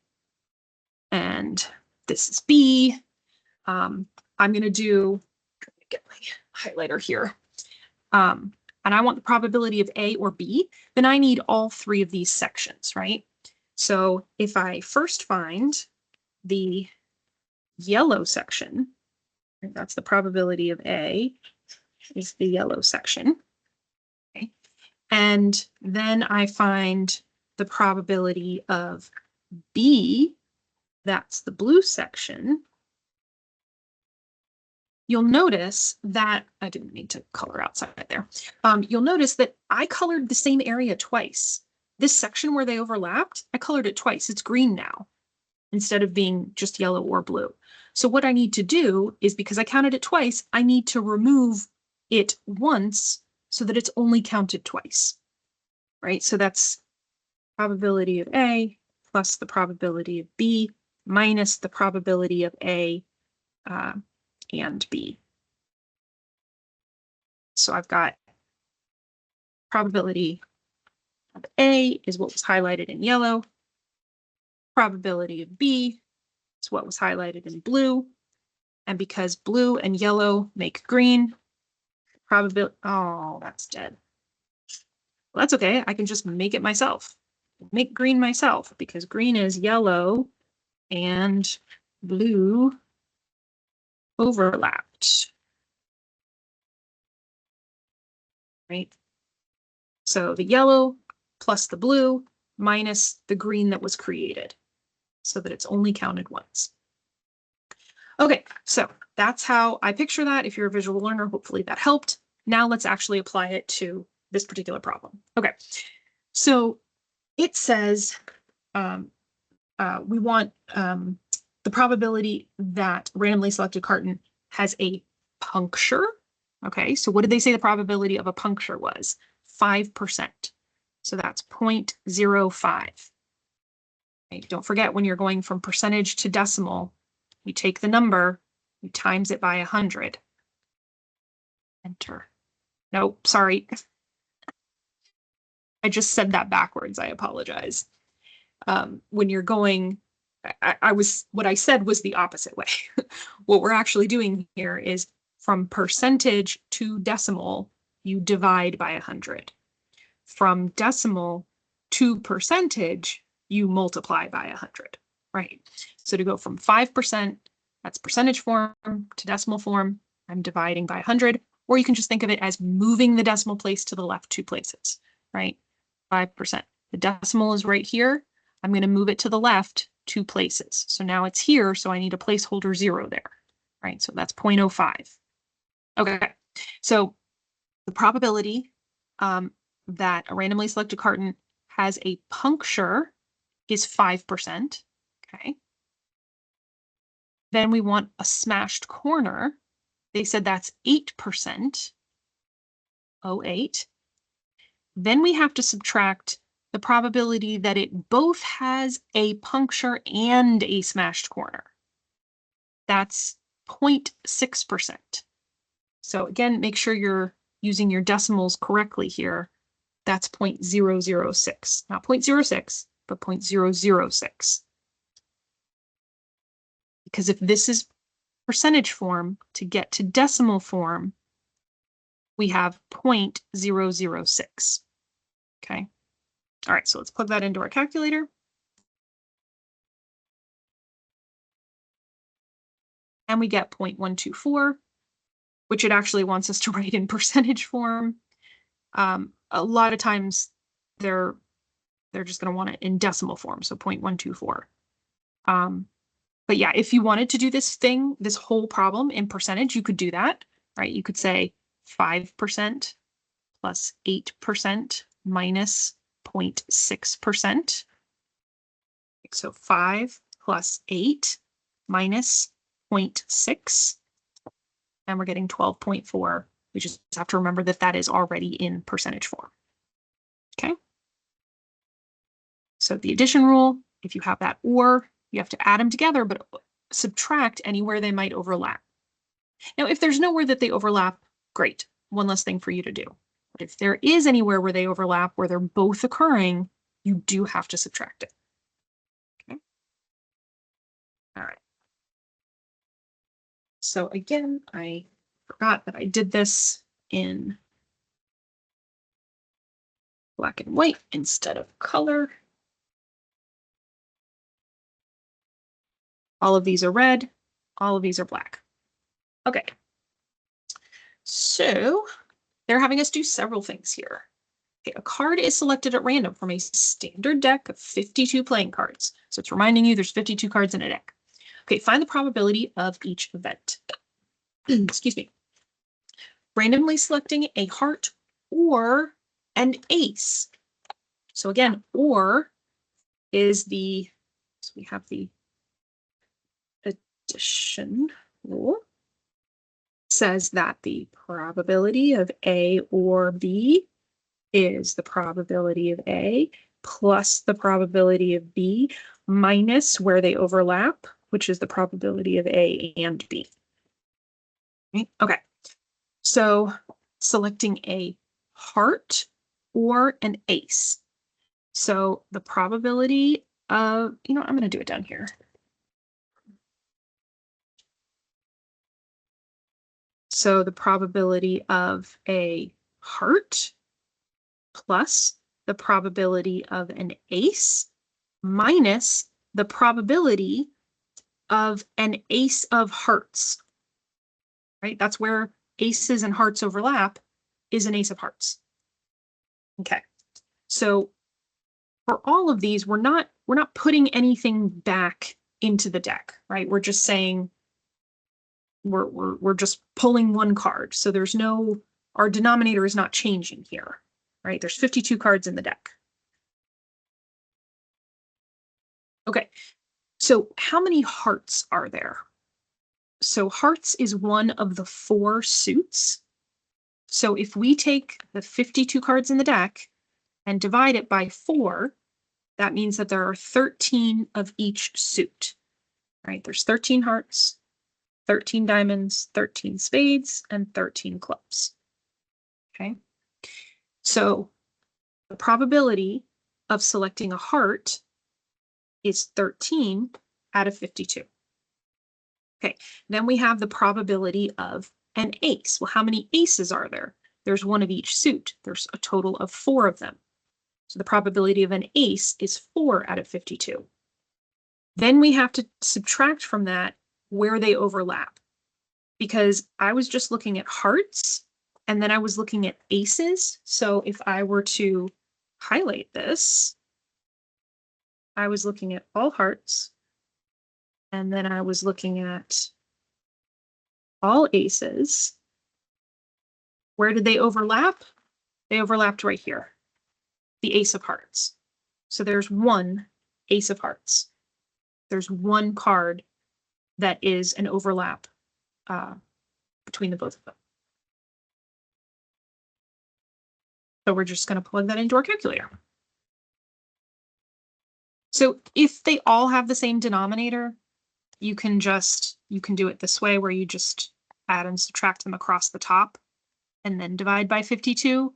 and this is B, I'm going to get my highlighter here. And I want the probability of A or B, then I need all three of these sections, right? So if I first find the yellow section, that's the probability of A, is the yellow section. Okay. And then I find the probability of B, that's the blue section. You'll notice that, I didn't need to color outside there. You'll notice that I colored the same area twice. This section where they overlapped, I colored it twice. It's green now instead of being just yellow or blue. So what I need to do is, because I counted it twice, I need to remove it once so that it's only counted twice, right? So that's probability of A plus the probability of B minus the probability of A and B. So I've got probability of A is what was highlighted in yellow. Probability of B is what was highlighted in blue. And because blue and yellow make green, probability, oh, that's dead. Well, that's okay. I can just make it myself. Make green myself because green is yellow and blue overlapped. Right? So the yellow plus the blue minus the green that was created so that it's only counted once. Okay, so that's how I picture that. If you're a visual learner, hopefully that helped. Now let's actually apply it to this particular problem. Okay, so it says we want the probability that a randomly selected carton has a puncture. Okay, so what did they say the probability of a puncture was? 5%. So that's 0.05. Okay, don't forget, when you're going from percentage to decimal, you take the number, you times it by 100. Enter. Nope, sorry. I just said that backwards. I apologize. When you're going, what I said was the opposite way. What we're actually doing here is from percentage to decimal, you divide by 100. From decimal to percentage, you multiply by 100, right? So to go from 5%, that's percentage form, to decimal form, I'm dividing by 100, or you can just think of it as moving the decimal place to the left 2 places, right? 5%. The decimal is right here. I'm going to move it to the left 2 places. So now it's here, so I need a placeholder 0 there, right? So that's 0.05. Okay, so the probability that a randomly selected carton has a puncture is 5%. Okay. Then we want a smashed corner. They said that's 8%, 0.8. Then we have to subtract the probability that it both has a puncture and a smashed corner. That's 0.6%. So again, make sure you're using your decimals correctly here. That's 0.006, not 0.06, but 0.006. Because if this is percentage form, to get to decimal form, we have 0.006. Okay. All right, so let's plug that into our calculator. And we get 0.124, which it actually wants us to write in percentage form. A lot of times they're just going to want it in decimal form, so 0.124. But yeah, if you wanted to do this whole problem in percentage, you could do that, right? You could say 5% plus 8% minus 0.6%. So 5 plus 8 minus 0.6, and we're getting 12.4. We just have to remember that that is already in percentage form. Okay. So the addition rule, if you have that or, you have to add them together, but subtract anywhere they might overlap. Now, if there's nowhere that they overlap, great. One less thing for you to do. But if there is anywhere where they overlap, where they're both occurring, you do have to subtract it. Okay. All right. So again, I forgot that I did this in black and white instead of color. All of these are red. All of these are black. Okay. So they're having us do several things here. Okay, a card is selected at random from a standard deck of 52 playing cards. So it's reminding you there's 52 cards in a deck. Okay, find the probability of each event. Excuse me. Randomly selecting a heart or an ace. So again, or is the, so we have the addition rule. Says that the probability of A or B is the probability of A plus the probability of B minus where they overlap, which is the probability of A and B. Okay, so selecting a heart or an ace. So the probability of, I'm going to do it down here. So the probability of a heart plus the probability of an ace minus the probability of an ace of hearts, right? That's where aces and hearts overlap, is an ace of hearts. Okay. So for all of these, we're not putting anything back into the deck, right? We're just saying we're just pulling one card. So there's no, our denominator is not changing here, right? There's 52 cards in the deck. Okay, so how many hearts are there? So hearts is one of the 4 suits. So if we take the 52 cards in the deck and divide it by 4, that means that there are 13 of each suit, right? There's 13 hearts, 13 diamonds, 13 spades, and 13 clubs. Okay. So the probability of selecting a heart is 13 out of 52. Okay, then we have the probability of an ace. Well, how many aces are there? There's one of each suit. There's a total of 4 of them. So the probability of an ace is 4 out of 52. Then we have to subtract from that where they overlap, because I was just looking at hearts and then I was looking at aces. So if I were to highlight this, I was looking at all hearts and then I was looking at all aces. Where did they overlap? They overlapped right here, the ace of hearts. So there's one ace of hearts. There's one card that is an overlap between the both of them. So we're just going to plug that into our calculator. So if they all have the same denominator, you can do it this way where you just add and subtract them across the top and then divide by 52.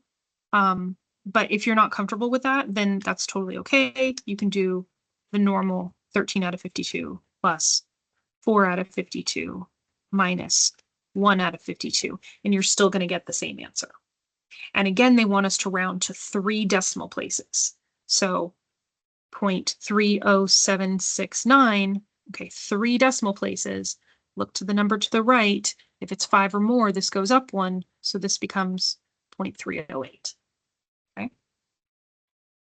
But if you're not comfortable with that, then that's totally okay. You can do the normal 13 out of 52 plus 4 out of 52 minus 1 out of 52, and you're still going to get the same answer. And again, they want us to round to 3 decimal places. So 0.30769, okay, 3 decimal places. Look to the number to the right. If it's 5 or more, this goes up 1, so this becomes 0.308. Okay.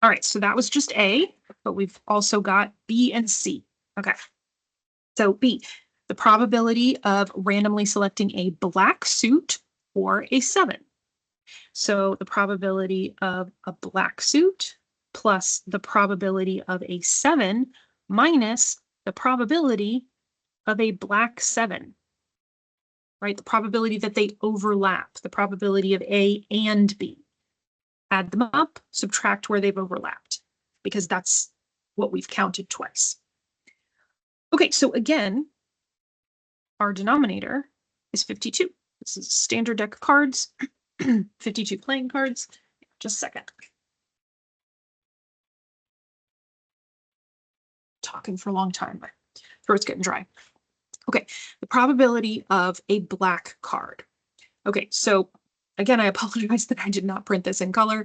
All right, so that was just A, but we've also got B and C. Okay. So B, the probability of randomly selecting a black suit or a 7. So the probability of a black suit plus the probability of a 7 minus the probability of a black 7, right? The probability that they overlap, the probability of A and B. Add them up, subtract where they've overlapped, because that's what we've counted twice. Okay, so again, our denominator is 52. This is a standard deck of cards, 52 playing cards. Just a second. Talking for a long time, my throat's getting dry. Okay, the probability of a black card. Okay, so again, I apologize that I did not print this in color,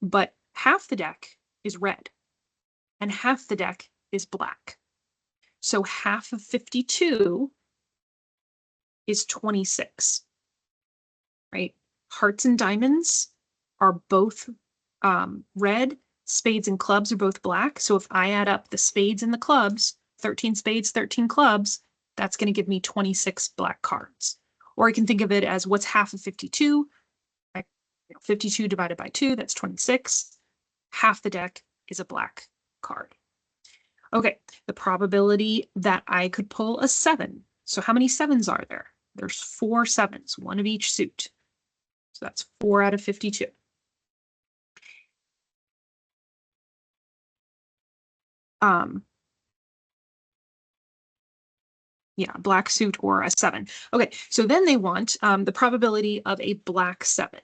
but half the deck is red and half the deck is black. So half of 52 is 26, right? Hearts and diamonds are both red. Spades and clubs are both black. So if I add up the spades and the clubs, 13 spades, 13 clubs, that's going to give me 26 black cards. Or I can think of it as what's half of 52? 52 divided by 2, that's 26. Half the deck is a black card. Okay, the probability that I could pull a 7. So how many 7s are there? There's 4 7s, one of each suit. So that's 4 out of 52. Yeah, black suit or a 7. Okay, so then they want the probability of a black 7.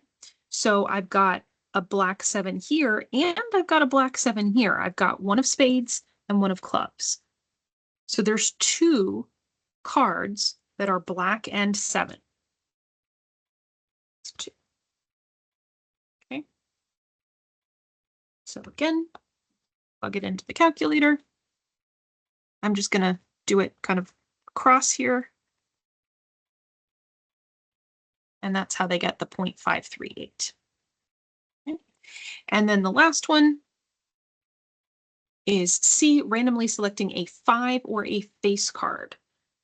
So I've got a black 7 here, and I've got a black 7 here. I've got one of spades and one of clubs. So there's 2 cards that are black and 7. 2. Okay. So again, plug it into the calculator. I'm just going to do it kind of across here. And that's how they get the 0.538. Okay. And then the last one is C, randomly selecting a 5 or a face card.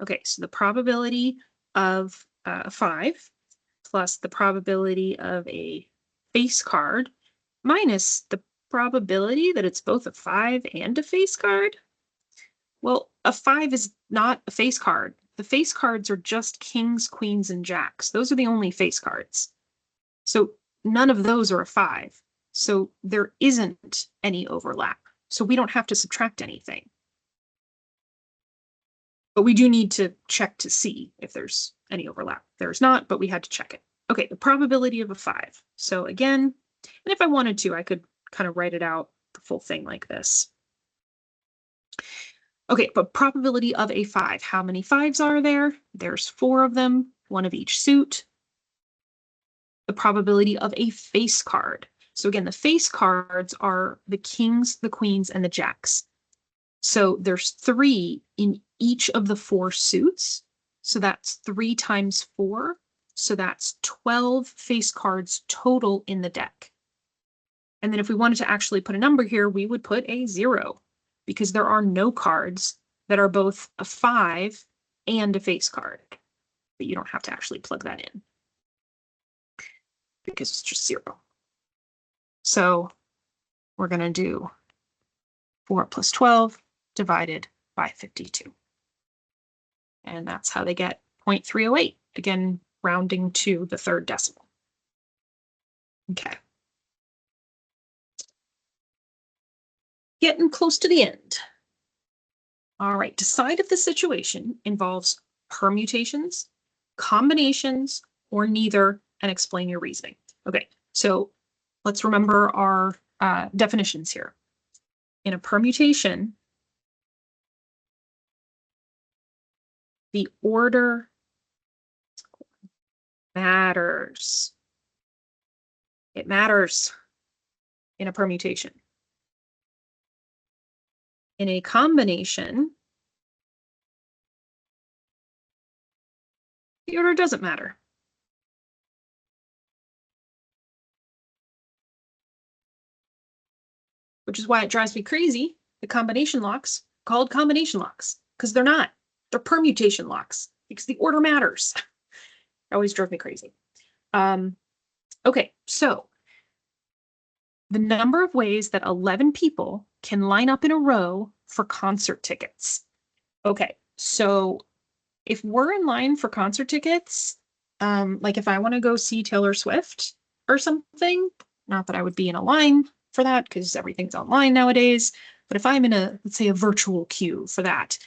Okay, so the probability of 5 plus the probability of a face card minus the probability that it's both a 5 and a face card. Well, a 5 is not a face card. The face cards are just kings, queens, and jacks. Those are the only face cards. So none of those are a 5. So there isn't any overlap. So we don't have to subtract anything. But we do need to check to see if there's any overlap. There's not, but we had to check it. Okay, the probability of a 5. So again, and if I wanted to, I could kind of write it out, the full thing like this. Okay, but probability of a 5. How many 5s are there? There's 4 of them, one of each suit. The probability of a face card. So again, the face cards are the kings, the queens, and the jacks. So there's 3 in each of the 4 suits. So that's 3 times 4. So that's 12 face cards total in the deck. And then if we wanted to actually put a number here, we would put a 0, because there are no cards that are both a 5 and a face card. But you don't have to actually plug that in, because it's just 0. So we're going to do 4 plus 12 divided by 52. And that's how they get 0.308, again, rounding to the third decimal. Okay. Getting close to the end. All right, decide if the situation involves permutations, combinations, or neither, and explain your reasoning. Okay, so let's remember our definitions here. In a permutation, the order matters. It matters in a permutation. In a combination, the order doesn't matter. Which is why it drives me crazy, the combination locks called combination locks, because they're not. They're permutation locks, because the order matters. It always drove me crazy. Okay, so the number of ways that 11 people can line up in a row for concert tickets. Okay, so if we're in line for concert tickets, like if I want to go see Taylor Swift or something, not that I would be in a line for that because everything's online nowadays, but if I'm in a, let's say, a virtual queue for that,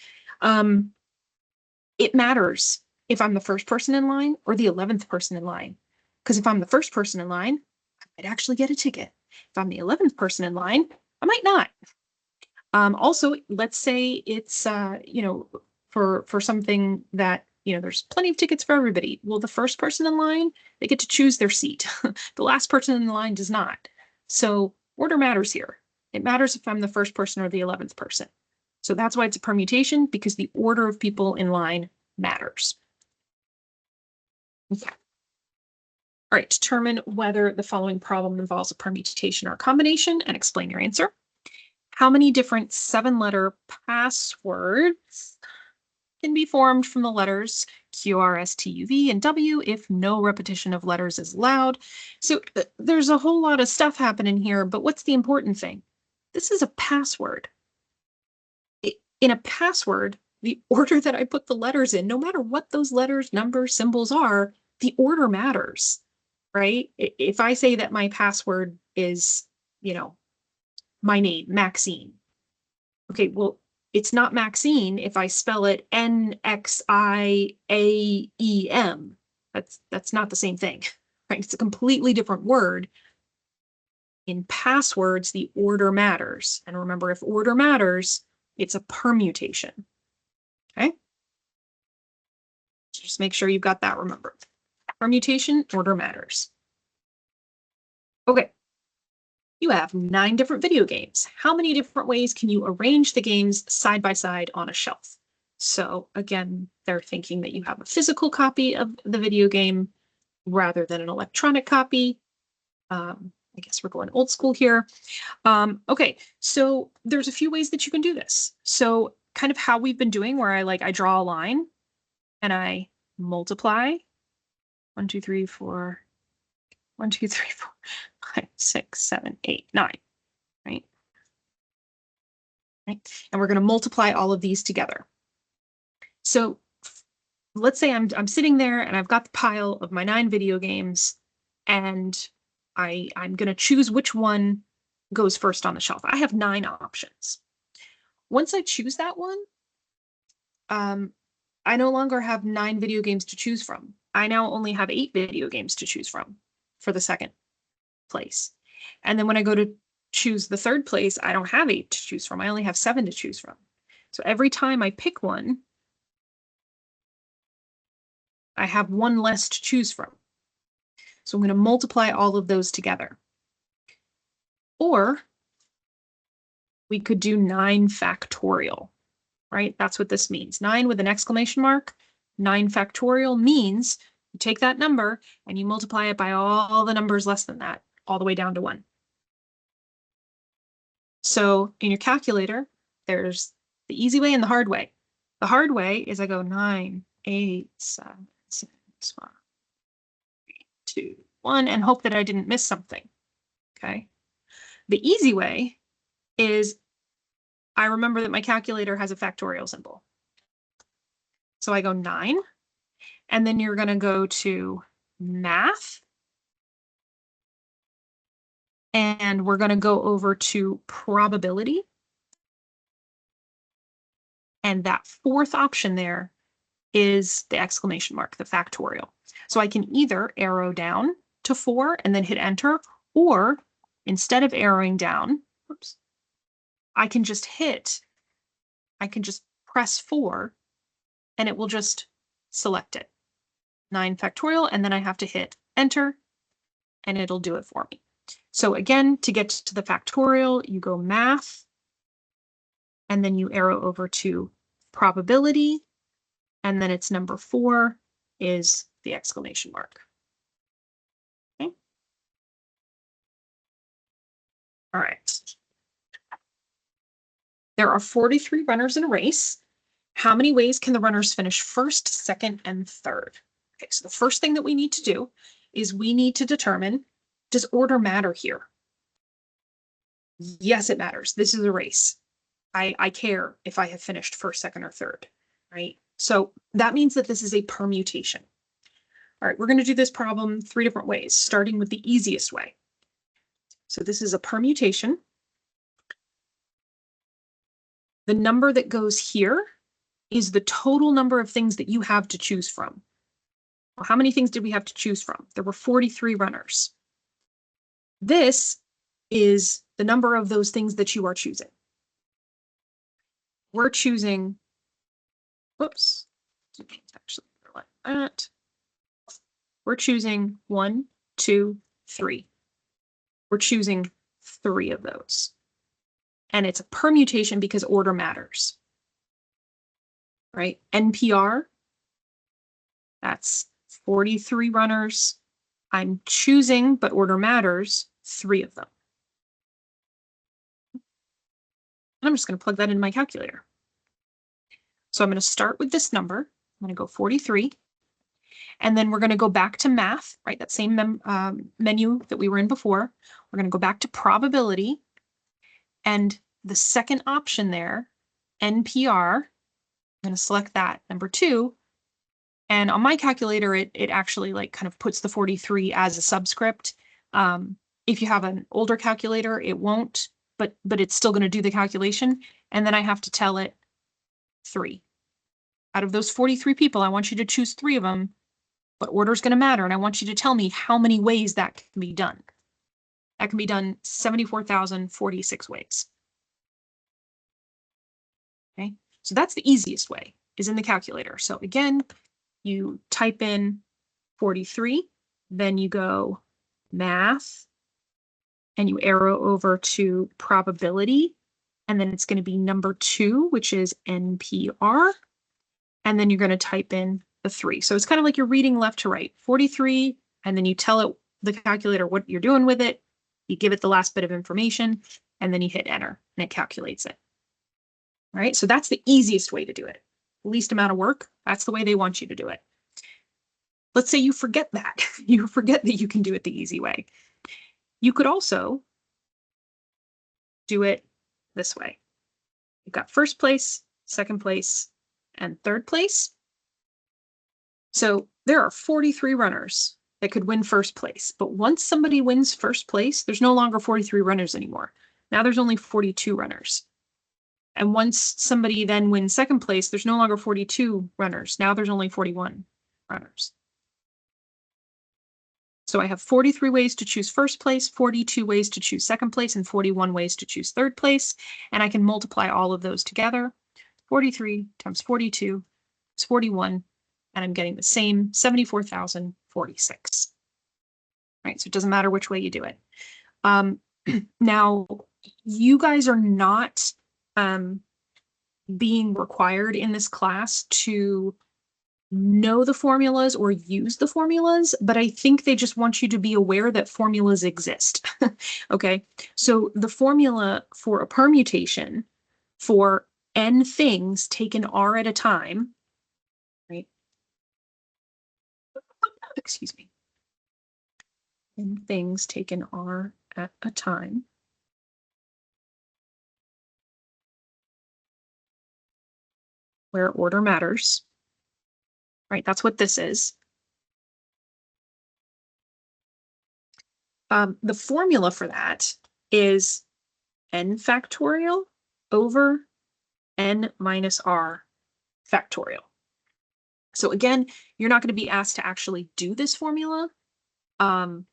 it matters if I'm the first person in line or the 11th person in line. Because if I'm the first person in line, I might actually get a ticket. If I'm the 11th person in line, I might not. Also, let's say it's, you know, for something that, you know, there's plenty of tickets for everybody. Well, the first person in line, they get to choose their seat. The last person in the line does not. So order matters here. It matters if I'm the first person or the 11th person. So that's why it's a permutation, because the order of people in line matters. Okay. All right, determine whether the following problem involves a permutation or a combination and explain your answer. How many different 7-letter passwords can be formed from the letters Q, R, S, T, U, V, and W if no repetition of letters is allowed? So there's a whole lot of stuff happening here, but what's the important thing? This is a password. In a password, the order that I put the letters in, no matter what those letters, numbers, symbols are, the order matters, right? If I say that my password is, you know, my name, Maxine. Okay, well, it's not Maxine if I spell it N-X-I-A-E-M. That's not the same thing, right? It's a completely different word. In passwords, the order matters. And remember, if order matters, it's a permutation. Okay? Just make sure you've got that remembered. Permutation, order matters. Okay. You have 9 different video games. How many different ways can you arrange the games side by side on a shelf? So again, they're thinking that you have a physical copy of the video game rather than an electronic copy. I guess we're going old school here. Okay, so there's a few ways that you can do this. So kind of how we've been doing, where I draw a line and I multiply 1, 2, 3, 4, 1, 2, 3, 4, 5, 6, 7, 8, 9, right? And we're going to multiply all of these together. So let's say I'm sitting there and I've got the pile of my 9 video games, and I'm going to choose which one goes first on the shelf. I have 9 options. Once I choose that one, I no longer have 9 video games to choose from. I now only have 8 video games to choose from for the second place. And then when I go to choose the third place, I don't have 8 to choose from. I only have 7 to choose from. So every time I pick one, I have 1 less to choose from. So I'm going to multiply all of those together. Or we could do 9 factorial, right? That's what this means. 9 with an exclamation mark. 9 factorial means you take that number and you multiply it by all the numbers less than that, all the way down to 1. So in your calculator, there's the easy way and the hard way. The hard way is I go 9, 8, 7, 6, 5, 3, 2, 1, and hope that I didn't miss something. Okay. The easy way is I remember that my calculator has a factorial symbol. So I go 9, and then you're going to go to math, and we're going to go over to probability. And that fourth option there is the exclamation mark, the factorial. So I can either arrow down to 4 and then hit enter, or instead of arrowing down, oops, I can just press 4 and it will just select it. 9 factorial, and then I have to hit enter and it'll do it for me. So again, to get to the factorial, you go math, and then you arrow over to probability, and then it's number 4 is the exclamation mark. Okay. All right. There are 43 runners in a race. How many ways can the runners finish first, second, and third? Okay, so the first thing that we need to do is we need to determine, does order matter here? Yes, it matters. This is a race. I care if I have finished first, second, or third, right? So that means that this is a permutation. All right, we're going to do this problem 3 different ways, starting with the easiest way. So this is a permutation. The number that goes here is the total number of things that you have to choose from. Well, how many things did we have to choose from? There were 43 runners. This is the number of those things that you are choosing. We're choosing, whoops, actually like that. We're choosing 1, 2, 3. We're choosing 3 of those. And it's a permutation because order matters, right? NPR, that's 43 runners. I'm choosing, but order matters, 3 of them. And I'm just going to plug that into my calculator. So I'm going to start with this number. I'm going to go 43. And then we're going to go back to math, right? That same menu that we were in before. We're going to go back to probability. And the second option there, NPR, I'm going to select that, number 2. And on my calculator, it actually like kind of puts the 43 as a subscript. If you have an older calculator, it won't, but it's still going to do the calculation. And then I have to tell it 3. Out of those 43 people, I want you to choose 3 of them, but order is going to matter. And I want you to tell me how many ways that can be done. That can be done 74,046 ways. Okay, so that's the easiest way, is in the calculator. So again, you type in 43, then you go math, and you arrow over to probability, and then it's going to be number 2, which is NPR, and then you're going to type in the 3. So it's kind of like you're reading left to right, 43, and then you tell it, the calculator, what you're doing with it. You give it the last bit of information, and then you hit enter, and it calculates it. All right, so that's the easiest way to do it. Least amount of work, that's the way they want you to do it. Let's say you forget that. You forget that you can do it the easy way. You could also do it this way. You've got first place, second place, and third place. So there are 43 runners that could win first place. But once somebody wins first place, there's no longer 43 runners anymore. Now there's only 42 runners. And once somebody then wins second place, there's no longer 42 runners. Now there's only 41 runners. So I have 43 ways to choose first place, 42 ways to choose second place, and 41 ways to choose third place. And I can multiply all of those together. 43 times 42 is 41, and I'm getting the same 74,046. Right, so it doesn't matter which way you do it. Now, you guys are not being required in this class to know the formulas or use the formulas, but I think they just want you to be aware that formulas exist. Okay, so the formula for a permutation for n things taken r at a time, right? Excuse me. N things taken r at a time where order matters, right? That's what this is. The formula for that is n factorial over n minus r factorial. So again, you're not going to be asked to actually do this formula. I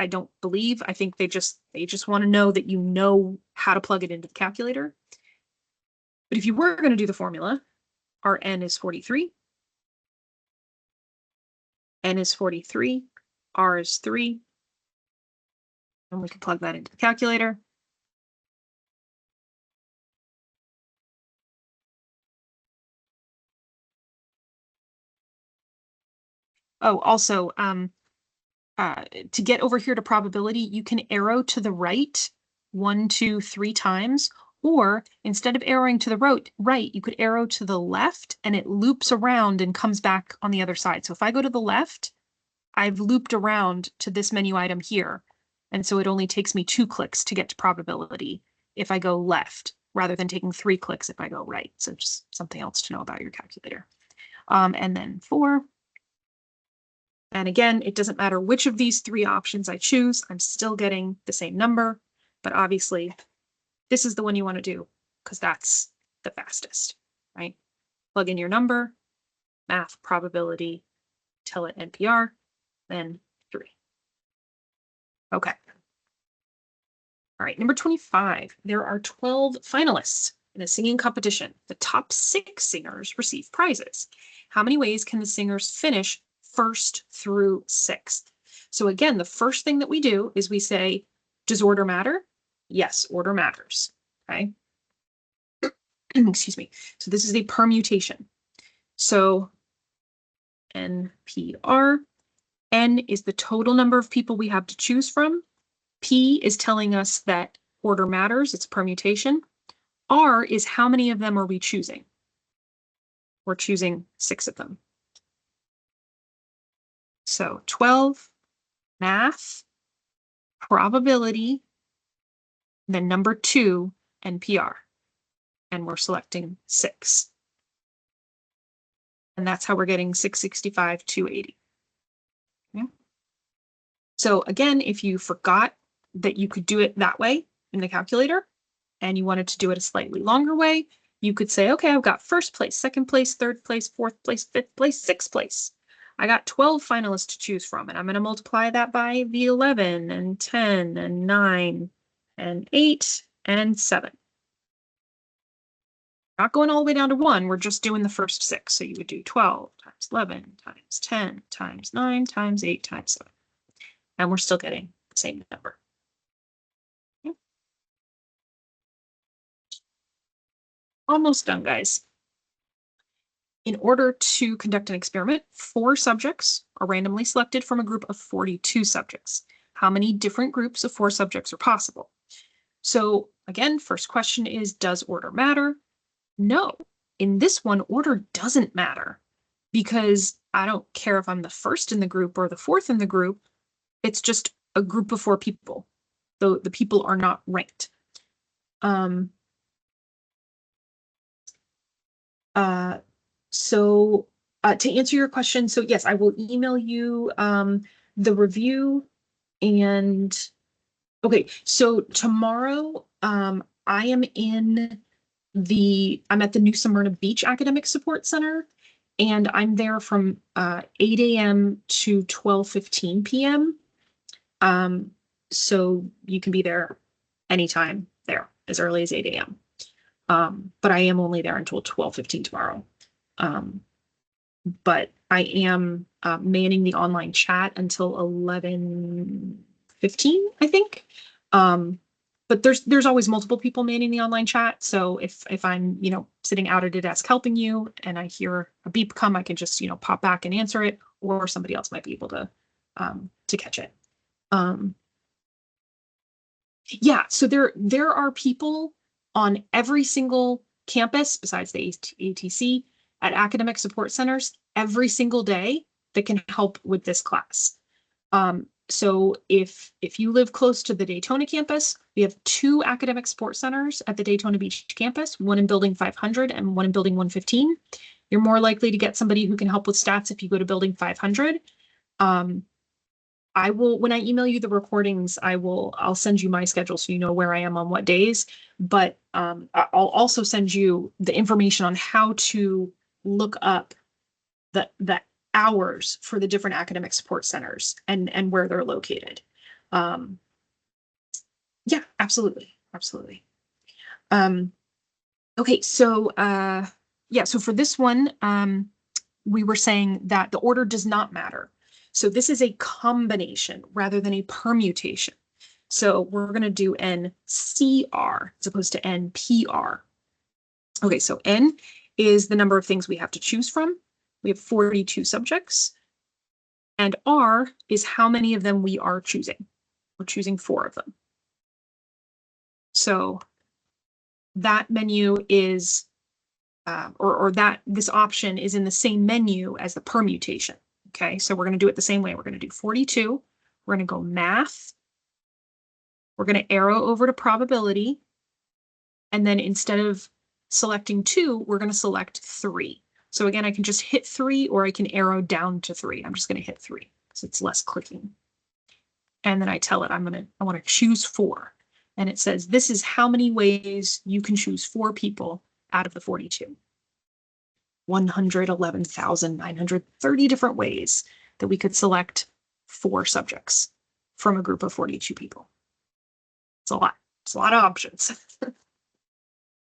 don't believe. I think they just want to know that you know how to plug it into the calculator. But if you were going to do the formula, our n is 43, n is 43, r is 3, and we can plug that into the calculator. Oh, also, to get over here to probability, you can arrow to the right 1, 2, 3 times, or instead of arrowing to the right, you could arrow to the left and it loops around and comes back on the other side. So if I go to the left, I've looped around to this menu item here. And so it only takes me 2 clicks to get to probability if I go left, rather than taking 3 clicks if I go right. So just something else to know about your calculator. And then 4. And again, it doesn't matter which of these 3 options I choose, I'm still getting the same number, but obviously this is the one you want to do because that's the fastest, right? Plug in your number, math, probability, tell it NPR, then 3. Okay. All right, number 25. There are 12 finalists in a singing competition. The top 6 singers receive prizes. How many ways can the singers finish 1st through 6th? So again, the first thing that we do is we say, does order matter? Yes, order matters. Okay. Excuse me. So this is a permutation. So NPR, N is the total number of people we have to choose from. P is telling us that order matters, it's permutation. R is how many of them are we choosing? We're choosing 6 of them. So 12, math, probability, then number 2, NPR. And we're selecting 6. And that's how we're getting 665, 280. Okay. So again, if you forgot that you could do it that way in the calculator, and you wanted to do it a slightly longer way, you could say, okay, I've got 1st place, 2nd place, 3rd place, 4th place, 5th place, 6th place. I got 12 finalists to choose from, and I'm going to multiply that by the 11 and 10 and 9 and 8 and 7. Not going all the way down to 1, we're just doing the first 6. So you would do 12 times 11 times 10 times 9 times 8 times 7. And we're still getting the same number. Okay. Almost done, guys. In order to conduct an experiment, 4 subjects are randomly selected from a group of 42 subjects. How many different groups of 4 subjects are possible? So again, first question is, does order matter? No. In this one, order doesn't matter because I don't care if I'm the 1st in the group or the 4th in the group. It's just a group of 4 people. So the people are not ranked. So to answer your question, so yes, I will email you the review. And okay, so tomorrow I'm at the New Smyrna Beach Academic Support Center, and I'm there from 8 a.m. to 12:15 p.m. So you can be there anytime there, as early as 8 a.m. But I am only there until 12:15 tomorrow. But I am manning the online chat until 11:15, I think. But there's always multiple people manning the online chat. So if I'm, sitting out at a desk helping you and I hear a beep come, I can just, pop back and answer it, or somebody else might be able to catch it. Yeah, so there are people on every single campus besides the ATC at academic support centers every single day that can help with this class. So if you live close to the Daytona campus, we have 2 academic sports centers at the Daytona Beach campus, one in building 500 and one in building 115. You're more likely to get somebody who can help with stats if you go to building 500. I will, when I email you the recordings, I'll send you my schedule so you know where I am on what days, but I'll also send you the information on how to look up the hours for the different academic support centers and where they're located. Yeah, absolutely. Absolutely. Okay, so yeah, so for this one, we were saying that the order does not matter. So this is a combination rather than a permutation. So we're going to do NCR as opposed to NPR. Okay, so N is the number of things we have to choose from. We have 42 subjects. And R is how many of them we are choosing. We're choosing 4 of them. So that menu is, or that this option is in the same menu as the permutation. Okay, so we're going to do it the same way. We're going to do 42. We're going to go math. We're going to arrow over to probability. And then instead of selecting 2, we're going to select 3. So again, I can just hit 3 or I can arrow down to 3. I'm just going to hit 3 because it's less clicking. And then I tell it I want to choose 4. And it says, this is how many ways you can choose 4 people out of the 42. 111,930 different ways that we could select 4 subjects from a group of 42 people. It's a lot. It's a lot of options.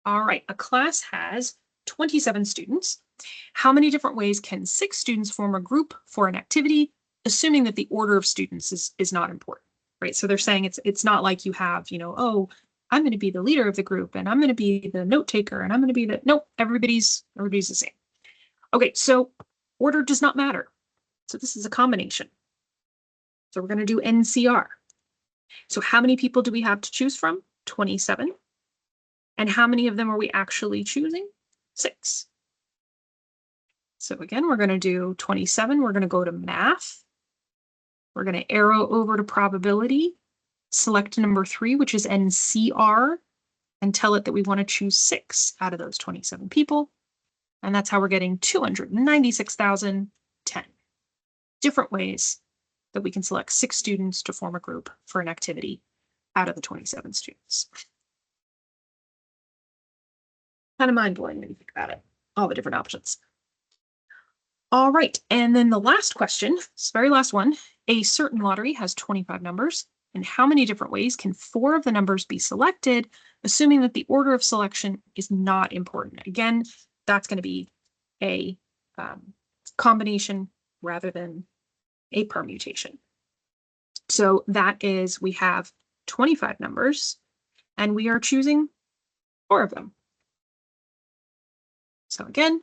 All right, a class has 27 students. How many different ways can 6 students form a group for an activity, assuming that the order of students is not important, right? So they're saying it's not like you have, you know, oh, I'm going to be the leader of the group and I'm going to be the note taker and I'm going to be the, nope, everybody's the same. Okay, so order does not matter. So this is a combination. So we're going to do NCR. So how many people do we have to choose from? 27. And how many of them are we actually choosing? 6. So again, we're going to do 27. We're going to go to math. We're going to arrow over to probability, select number 3, which is NCR, and tell it that we want to choose 6 out of those 27 people. And that's how we're getting 296,010 different ways that we can select 6 students to form a group for an activity out of the 27 students. Kind of mind-blowing when you think about it, all the different options. All right, and then the last question, this very last one, a certain lottery has 25 numbers, and how many different ways can 4 of the numbers be selected, assuming that the order of selection is not important? Again, that's going to be a combination rather than a permutation. So that is, we have 25 numbers, and we are choosing 4 of them. So again,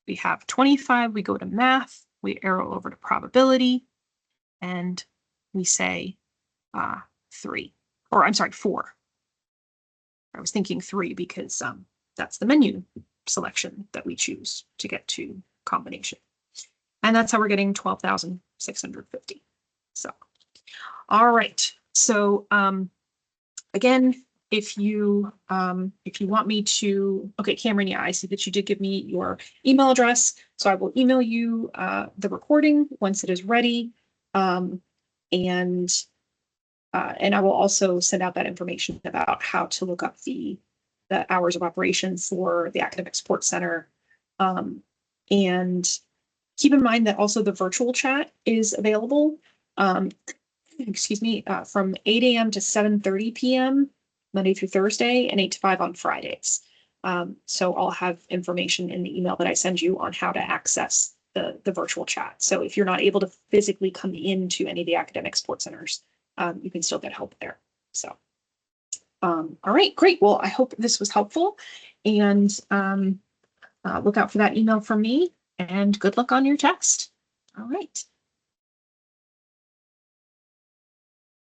we have 25, we go to math, we arrow over to probability, and we say 3, or I'm sorry, 4. I was thinking 3 because that's the menu selection that we choose to get to combination. And that's how we're getting 12,650. So, all right. So again, if you want me to, okay, Cameron, yeah, I see that you did give me your email address. So I will email you the recording once it is ready. And I will also send out that information about how to look up the hours of operation for the Academic Support Center. And keep in mind that also the virtual chat is available, excuse me, from 8 a.m. to 7:30 p.m. Monday through Thursday, and 8 to 5 on Fridays. So I'll have information in the email that I send you on how to access the virtual chat. So if you're not able to physically come into any of the academic support centers, you can still get help there. So, all right, great. Well, I hope this was helpful, and look out for that email from me, and good luck on your test. All right.